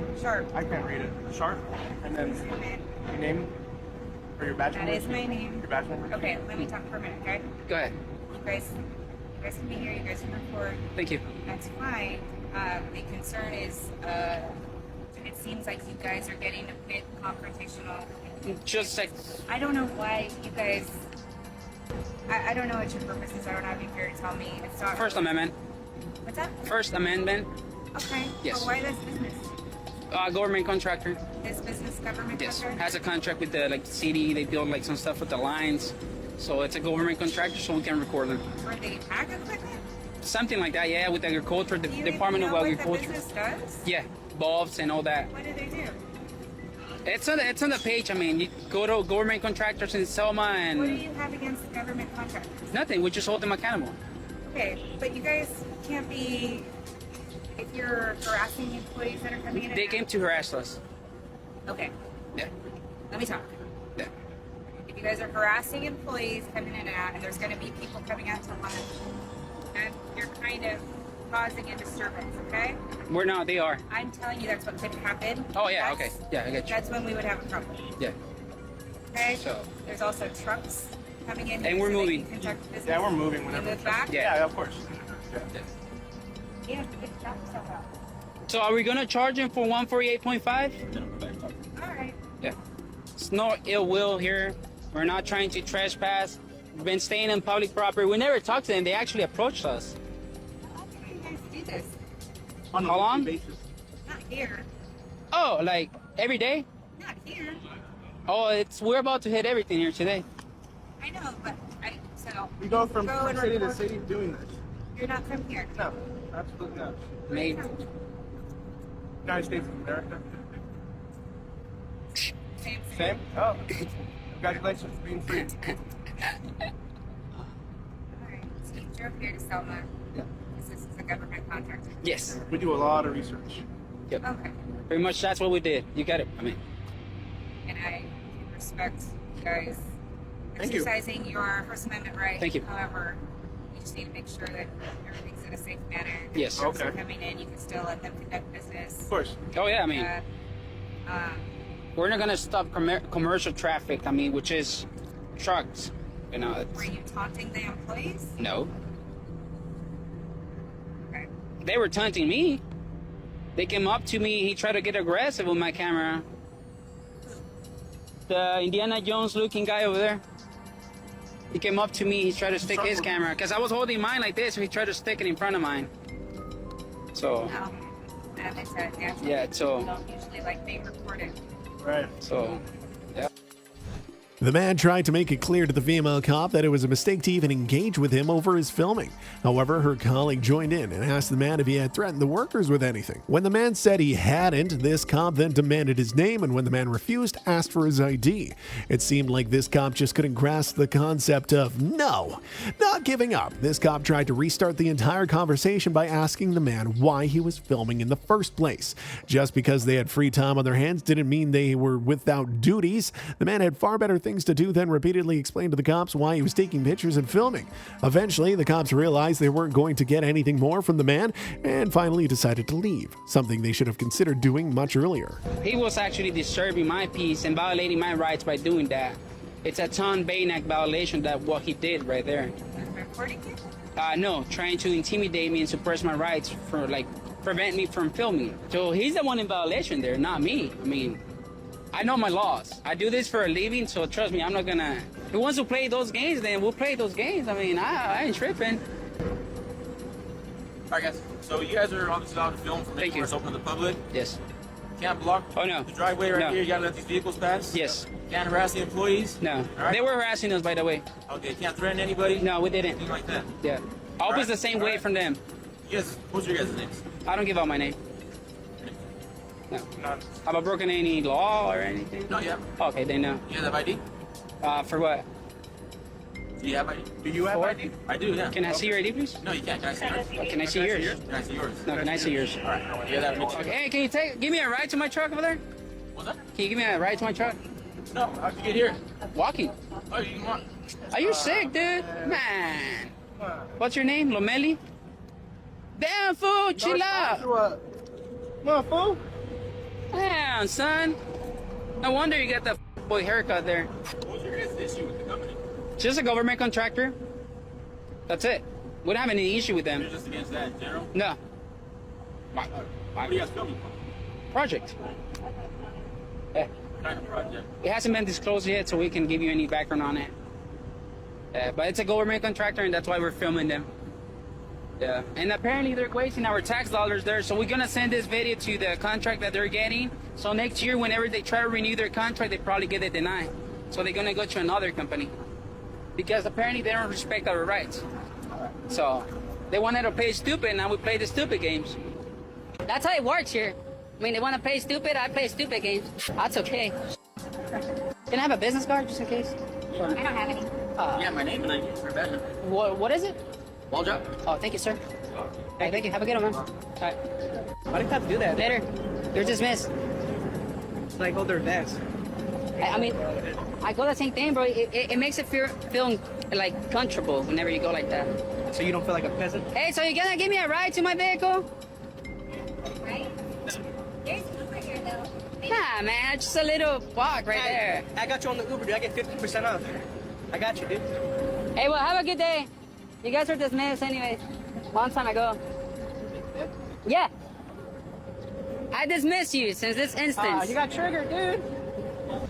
here. Sharp. I can't read it. Sharp? And then your name? Or your badge number? That is my name. Your badge number? Okay, let me talk for a minute, okay? Go ahead. You guys can be here, you guys can record. Thank you. That's fine. The concern is, it seems like you guys are getting a bit confrontational. Just like... I don't know why you guys... I don't know what your purpose is. I don't know if you're here to tell me. It's not... First Amendment. What's that? First Amendment. Okay. Yes. So why this business? Government contractor. This business government Yes. contractor? Has a contract with the city. They build some stuff with the lines. So it's a government contractor, so we can record them. For the ag equipment? Something like that, yeah, with agriculture, the Do you Department even of know Agriculture. What the business does? Yeah, bulbs and all that. What do they do? It's on the page. I mean, you go to government contractors in Selma and... What do you have against the government contractors? Nothing. We just hold them accountable. Okay, but you guys can't be... If you're harassing employees that are coming in and They came to harass us. Okay. Yeah. Let me talk. Yeah. If you guys are harassing employees coming in and out, and there's going to be people coming out to lunch, and you're kind of causing a disturbance, okay? We're not. They are. I'm telling you that's what could happen. Oh, yeah, That's- okay. Yeah, I get you. That's when we would have a problem. Yeah. Okay? So- There's also trucks coming in. And we're so they moving. can conduct business. Yeah, we're moving You whenever. move back? Yeah, of course. Yeah. Yeah, good job, yourself out. So are we going to charge him for 148.5? All right. Yeah. It's no ill will here. We're not trying to trespass. We've been staying on public property. We never talked to them. They actually approached us. How do you guys do this? On a How long? weekly basis. Not here. Oh, like every day? Not here. Oh, we're about to hit everything here today. I know, but so We go from and city to record. city doing this. You're not from here. No, absolutely not. Maybe. United States of America. Same. Same? Oh. Congratulations for being free. All right. So you drove here to Selma. Yeah. Because this is a government contractor. Yes. We do a lot of research. Yep. Okay. Pretty much that's what we did. You got it. I mean, And I respect you guys Thank you. exercising your First Amendment right. Thank you. However, you just need to make sure that everything's in a safe manner. Yes. Trucks are Okay. coming in, you can still let them conduct business. Of course. oh yeah, I mean, Um, we're not going to stop commercial traffic, I mean, which is trucks. You know, were you taunting the employees? no. Okay. They were taunting me. They came up to me. He tried to get aggressive with my camera. The Indiana Jones looking guy over there. He came up to me. He tried to stick his camera. Because I was holding mine like this. So he tried to stick it in front of mine. So, Oh, that makes sense. Yeah. yeah, so, People don't usually like being recorded. Right. so, yeah. The man tried to make it clear to the female cop that it was a mistake to even engage with him over his filming. However, her colleague joined in and asked the man if he had threatened the workers with anything. When the man said he hadn't, this cop then demanded his name, and when the man refused, asked for his ID. It seemed like this cop just couldn't grasp the concept of no. Not giving up, this cop tried to restart the entire conversation by asking the man why he was filming in the first place. Just because they had free time on their hands didn't mean they were without duties. The man had far better things to do than repeatedly explain to the cops why he was taking pictures and filming. Eventually, the cops realized they weren't going to get anything more from the man and finally decided to leave, something they should have considered doing much earlier. He was actually disturbing my peace and violating my rights by doing that. It's a Tom Bain Act violation that what he did right there. Recording you? No, trying to intimidate me and suppress my rights for prevent me from filming. So he's the one in violation there, not me. I mean, I know my laws. I do this for a living, so trust me, I'm not gonna... If he wants to play those games, then we'll play those games. I mean, I ain't tripping. Alright guys, so you guys are obviously allowed to film from Thank before you. it's open to the public. Yes. Can't block no. the driveway right No. here. You gotta let these vehicles pass. Yes. Can't harass the employees. No. All right. They were harassing us, by the way. Okay. Can't threaten anybody. No, we didn't. Anything like that. Yeah. I hope it's the same way from them. Yes. What's your guys' names? I don't give out my name. No. Have I broken any law or anything? No, you have. Okay, they know. You have ID? For what? Do you have ID? Do you have ID? I do, yeah. Can I see your ID, please? No, you can't. Can I see yours? Can I see yours? Can I see yours? No, can I see yours? All right. Yeah, that makes Okay, hey, can you give me a ride to my truck over there? What's that? Can you give me a ride to my truck? No, how'd you get here? Walking. Oh, you want? Are you sick, dude? Man. What's your name? Lomeli? Damn, fool, chill out. Come on, fool. Damn, son. No wonder you got that boy haircut there. What's your guys' issue with the company? Just a government contractor. That's it. We don't have any issue with them. You're just against that in general? No. What are you guys filming? Project. What kind of project? It hasn't been disclosed yet, so we can give you any background on it. But it's a government contractor, and that's why we're filming them. Yeah. And apparently they're wasting our tax dollars there, so we're gonna send this video to the contract that they're getting. So next year, whenever they try to renew their contract, they probably get it denied. So they're gonna go to another company. Because apparently they don't respect our rights. So they wanted to play stupid, now we play the stupid games. That's how it works here. I mean, they want to play stupid, I play stupid games. That's okay. Can I have a business card just in case? I don't have any. Yeah, my name and ID for Batman. What is it? Ball drop. Oh, thank you, sir. Hey, thank you. Have a good one, man. All right. Why do you have to do that? Later. You're dismissed. It's like older vets. I mean, I go the same thing, bro. It makes it feel like comfortable whenever you go like that. So you don't feel like a peasant? Hey, so you're gonna give me a ride to my vehicle? Right? There's Uber here, though. Nah, man. Just a little walk right there. I got you on the Uber, dude. I get 50% off. I got you, dude. Hey, well, have a good day. You guys are dismissed anyway. Long time ago. Yeah. I dismiss you since this instance. You got triggered, dude.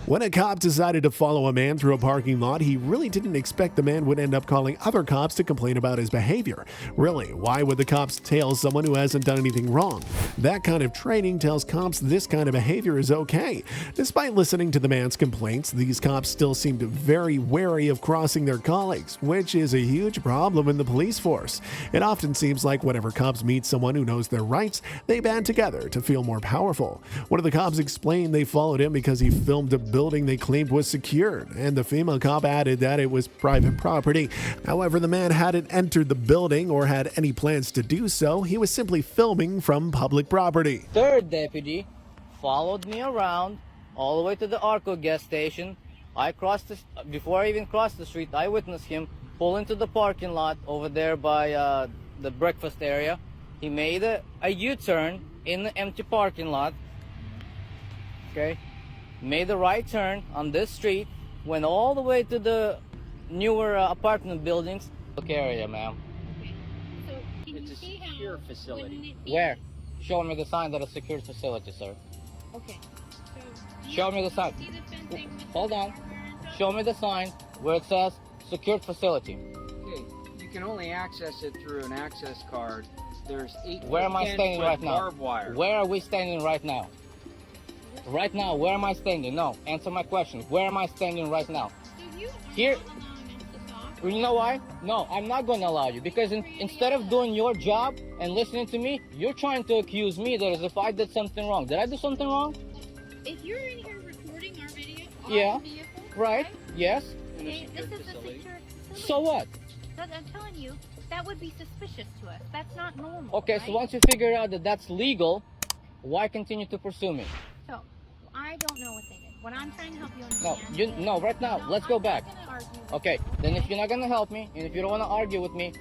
When a cop decided to follow a man through a parking lot, he really didn't expect the man would end up calling other cops to complain about his behavior. Really, why would the cops tail someone who hasn't done anything wrong? That kind of training tells cops this kind of behavior is okay. Despite listening to the man's complaints, these cops still seemed very wary of crossing their colleagues, which is a huge problem in the police force. It often seems like whenever cops meet someone who knows their rights, they band together to feel more powerful. One of the cops explained they followed him because he filmed a building they claimed was secured, and the female cop added that it was private property. However, the man hadn't entered the building or had any plans to do so. He was simply filming from public property. Third deputy followed me around all the way to the Arco gas station. Before I even crossed the street, I witnessed him pull into the parking lot over there by the breakfast area. He made a U-turn in the empty parking lot. Okay. Made the right turn on this street, went all the way to the newer apartment buildings. Look area, ma'am. So can you see how? Secure facility. Where? Show me the sign that it's a secured facility, sir. Okay. So Show me the sign. see the fencing with Hold the on. marker and stuff? Show me the sign where it says secured facility. Okay, you can only access it through an access card. There's 8 Where am I standing right now? barbed wire. Where are we standing right now? Right now, where am I standing? No, answer my question. Where am I standing right now? So you are Here. not allowing us to talk. You know why? No, I'm not going to allow you because instead of doing your job and listening to me, you're trying to accuse me that as if I did something wrong. Did I do something wrong? If you're in here recording our video, Yeah. our vehicle, Right? Yes. Okay, this is a secure facility. So what? But I'm telling you, that would be suspicious to us. That's not normal. Okay, right? so once you figure out that that's legal, why continue to pursue me? So, I don't know what they did. What I'm trying to help you No, understand. right now, No, let's go I'm back. not gonna argue with Okay, then if you're not gonna help me, and if you don't wanna argue with me,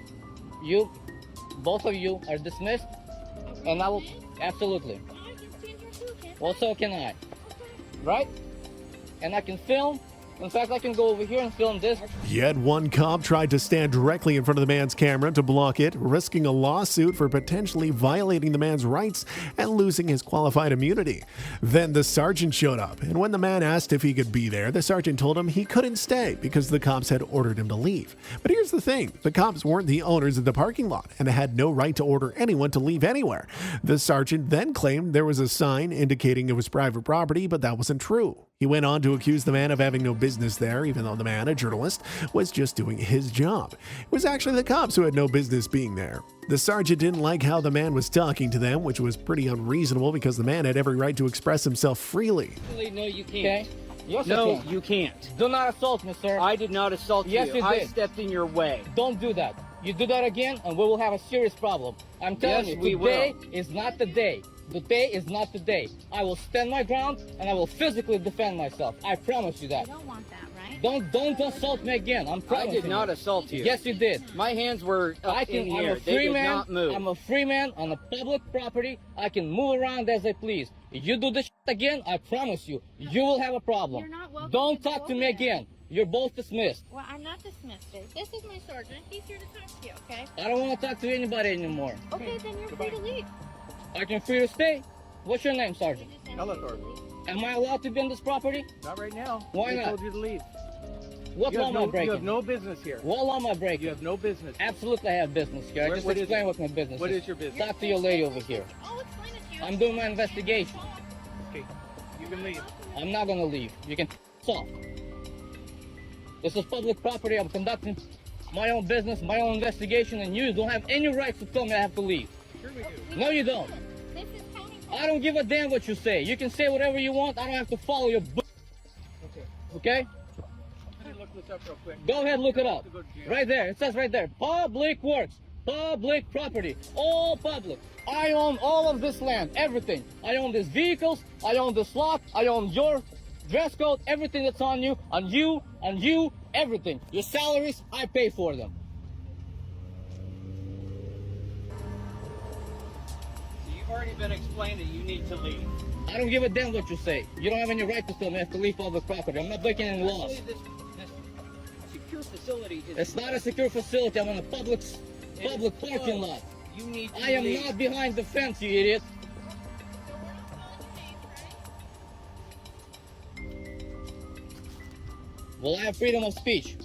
both of you are dismissed, and I will, absolutely. I can stand here too, can't Well, so can I. Right? And I can film, In fact, I can go over here and film this. Yet one cop tried to stand directly in front of the man's camera to block it, risking a lawsuit for potentially violating the man's rights and losing his qualified immunity. Then the sergeant showed up, and when the man asked if he could be there, the sergeant told him he couldn't stay because the cops had ordered him to leave. But here's the thing, the cops weren't the owners of the parking lot and had no right to order anyone to leave anywhere. The sergeant then claimed there was a sign indicating it was private property, but that wasn't true. He went on to accuse the man of having no business there, even though the man, a journalist, was just doing his job. It was actually the cops who had no business being there. The sergeant didn't like how the man was talking to them, which was pretty unreasonable because the man had every right to express himself freely. No, you can't. Okay? Yes, No, I can. you can't. Do not assault me, sir. I did not assault Yes, you. you I did. stepped in your way. Don't do that. You do that again, and we will have a serious problem. I'm telling Yes, you, we today will. is not the day. Today is not the day. I will stand my ground, and I will physically defend myself. I promise you that. You don't want that, right? Don't assault me again. I'm I promising did not you. assault you. Yes, you did. My hands were up in I'm here. a They free did man. not move. I'm a free man on a public property. I can move around as I please. If you do this shit again, I promise you, you will have a problem. You're not welcome Don't to talk go to me there. again. You're both dismissed. Well, I'm not dismissed, Dave. This is my sergeant. He's here to talk to you, okay? I don't want to talk to anybody anymore. Okay, then you're free to leave. I can free to stay. What's your name, Sergeant? Eleanor. Am I allowed to be in this property? Not right now. Why They not? told you to leave. What You law have am I no- breaking? You have no business here. What law am I breaking? You have no business. Absolutely, I have business here. Where- Just what is explain it? what my business What is. is your business? Talk to your lady over here. I'll explain it to you. I'm doing my investigation. Okay, you can leave. I'm not gonna leave. You can off. This is public property. I'm conducting my own business, my own investigation, and you don't have any rights to tell me I have to leave. Sure we do. No, you don't. This is county. I don't give a damn what you say. You can say whatever you want. I don't have to follow your book. Okay. Okay? Let me look this up real quick. Go ahead, look it up. To go to jail. Right there. It says right there. Public works. Public property. All public. I own all of this land. Everything. I own these vehicles. I own this lot. I own your dress code. Everything that's on you. On you. On you. Everything. Your salaries. I pay for them. So you've already been explained that you need to leave. I don't give a damn what you say. You don't have any right to tell me I have to leave public property. I'm not breaking any laws. Actually, this secure facility is... It's not a secure facility. I'm in a public parking lot. You need to I am leave. not behind the fence, you idiot. Well, I have freedom of speech.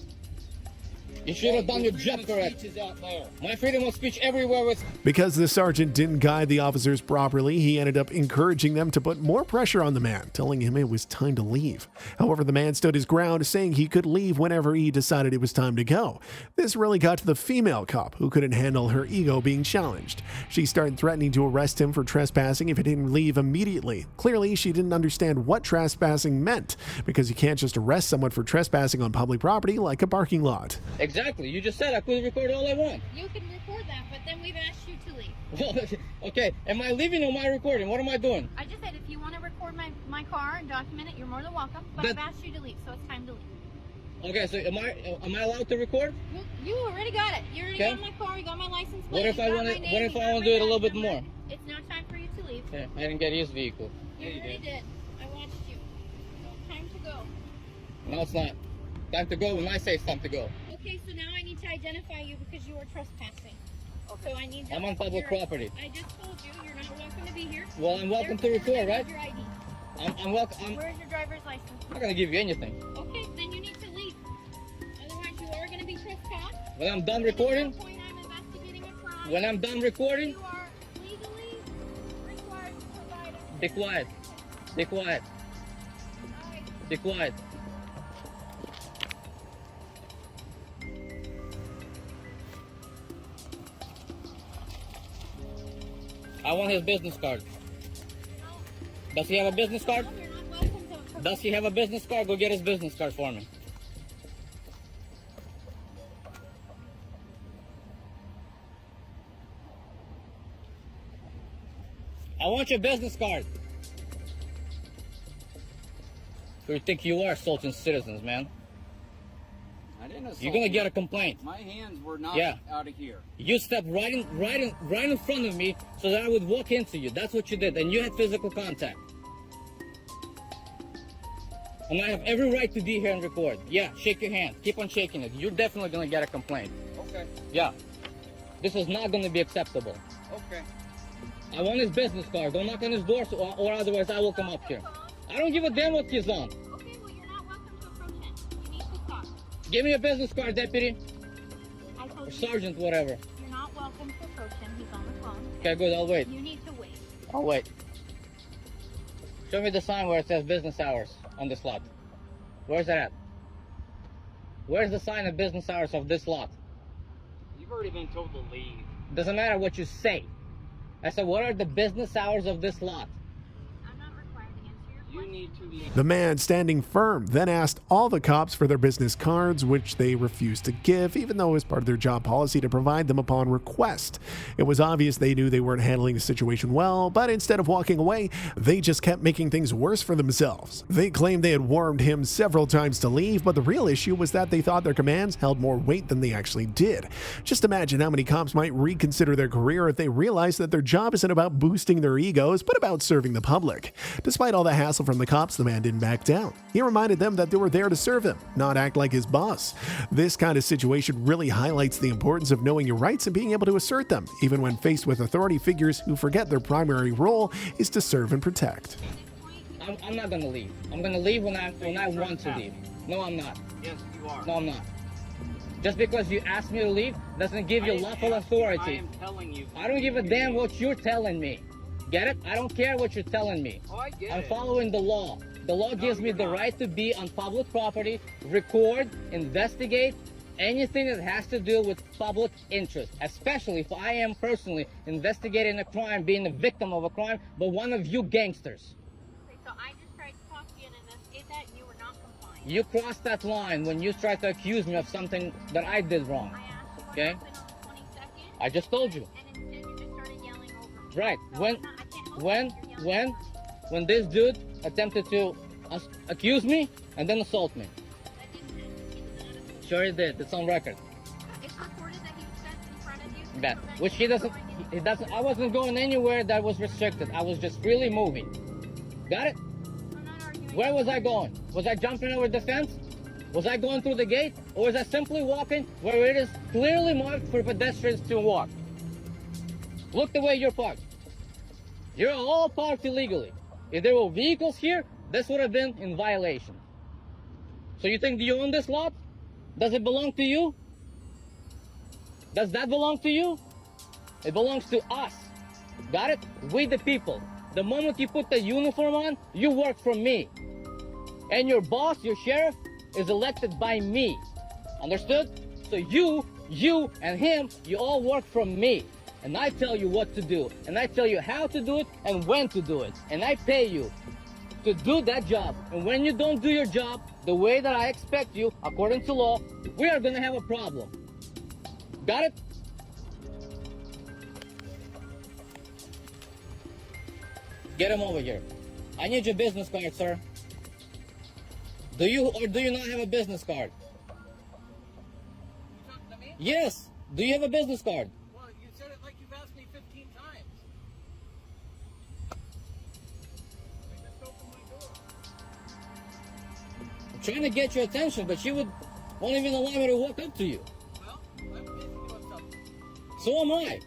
You should have done your job correct. Speech is out there. My freedom of speech everywhere was... Because the sergeant didn't guide the officers properly, he ended up encouraging them to put more pressure on the man, telling him it was time to leave. However, the man stood his ground, saying he could leave whenever he decided it was time to go. This really got to the female cop, who couldn't handle her ego being challenged. She started threatening to arrest him for trespassing if he didn't leave immediately. Clearly, she didn't understand what trespassing meant, because you can't just arrest someone for trespassing on public property like a parking lot. Exactly. You just said I could record all I want. You can record that, but then we've asked you to leave. Okay, am I leaving or am I recording? What am I doing? I just said if you want to record my car and document it, you're more than welcome. But I've asked you to leave, so it's time to leave. Okay, so am I allowed to record? You already got it. You already Okay. got my car. You got my license plate. What if you I got want my to? name, What if you I got want my to do it a little badge bit number. more? It's now time for you to leave. Yeah, I didn't get his vehicle. You already did. I watched you. So time to go. No, it's not. Time to go when I say it's time to go. Okay, so now I need to identify you because you are trespassing. So I need. I'm on public property. I just told you you're not welcome to be here. Well, I'm welcome to Therefore, record, right? Your ID. I'm welcome. Where's your driver's license? I'm not gonna give you anything. Okay, then you need to leave. Otherwise, you are going to be trespassed. When I'm done recording. At that point, I'm investigating a crime. When I'm done recording. You are legally required to provide us. Be quiet. Be quiet. Be quiet. I want his business card. Does he have a business card? Does he have a business card? Go get his business card for me. I want your business card. Who do you think you are, assaulting citizens, man? I didn't assault You're gonna you. get a complaint. My hands were not Yeah. out of here. You stepped right in front of me so that I would walk into you. That's what you did, and you had physical contact. And I have every right to be here and record. Yeah, shake your hand. Keep on shaking it. You're definitely gonna get a complaint. Okay. Yeah. This is not gonna be acceptable. Okay. I want his business card. Don't knock on his door, or otherwise I will come up here. I don't give a damn what he's on. Okay, well, you're not welcome to approach him. You need to stop. Give me a business card, deputy. I told Or you. sergeant, whatever. You're not welcome to approach him. He's on the phone. Okay, good. I'll wait. You need to wait. I'll wait. Show me the sign where it says business hours on this lot. Where's that at? Where's the sign of business hours of this lot? You've already been told to leave. Doesn't matter what you say. I said, what are the business hours of this lot? I'm not required to answer your You need to leave. The man, standing firm, then asked all the cops for their business cards, which they refused to give, even though it was part of their job policy to provide them upon request. It was obvious they knew they weren't handling the situation well, but instead of walking away, they just kept making things worse for themselves. They claimed they had warned him several times to leave, but the real issue was that they thought their commands held more weight than they actually did. Just imagine how many cops might reconsider their career if they realized that their job isn't about boosting their egos, but about serving the public. Despite all the hassle from the cops, the man didn't back down. He reminded them that they were there to serve him, not act like his boss. This kind of situation really highlights the importance of knowing your rights and being able to assert them, even when faced with authority figures who forget their primary role is to serve and protect. I'm not gonna leave. I'm gonna leave when I want to leave. No, I'm not. Yes, you are. No, I'm not. Just because you asked me to leave doesn't give you lawful authority. I am telling you. I don't give a damn what you're telling me. Get it? I don't care what you're telling me. Oh, I get I'm it. following the law. The law gives me the right to be on public property, record, investigate anything that has to do with public interest, especially if I am personally investigating a crime, being a victim of a crime, but one of you gangsters. Okay, so I just tried to talk to you and investigate that, and you were not complying. You crossed that line when you tried to accuse me of something that I did wrong. I asked you what Okay? happened on the 22nd, I just told you. and instead you just started yelling over me. Right. So I can't help it. You're yelling When this dude attempted to accuse me and then assault me. Sure he did. It's on record. It's recorded that he was in front of you. That which he doesn't. I wasn't going anywhere that was restricted. I was just freely moving. Got it? Where was I going? Was I jumping over the fence? Was I going through the gate? Or was I simply walking where it is clearly marked for pedestrians to walk? Look the way you're parked. You're all parked illegally. If there were vehicles here, this would have been in violation. So you think you own this lot? Does it belong to you? Does that belong to you? It belongs to us. Got it? We the people. The moment you put the uniform on, you work for me. And your boss, your sheriff, is elected by me. Understood? So you and him, you all work for me. And I tell you what to do. And I tell you how to do it and when to do it. And I pay you to do that job. And when you don't do your job the way that I expect you, according to law, we are gonna have a problem. Got it? Get him over here. I need your business card, sir. Do you or do you not have a business card? You talking to me? Yes. Do you have a business card? Well, you said it like you've asked me 15 times. I just opened my door. I'm trying to get your attention, but you won't even allow me to walk up to you. Well, I'm busy doing something. So am I.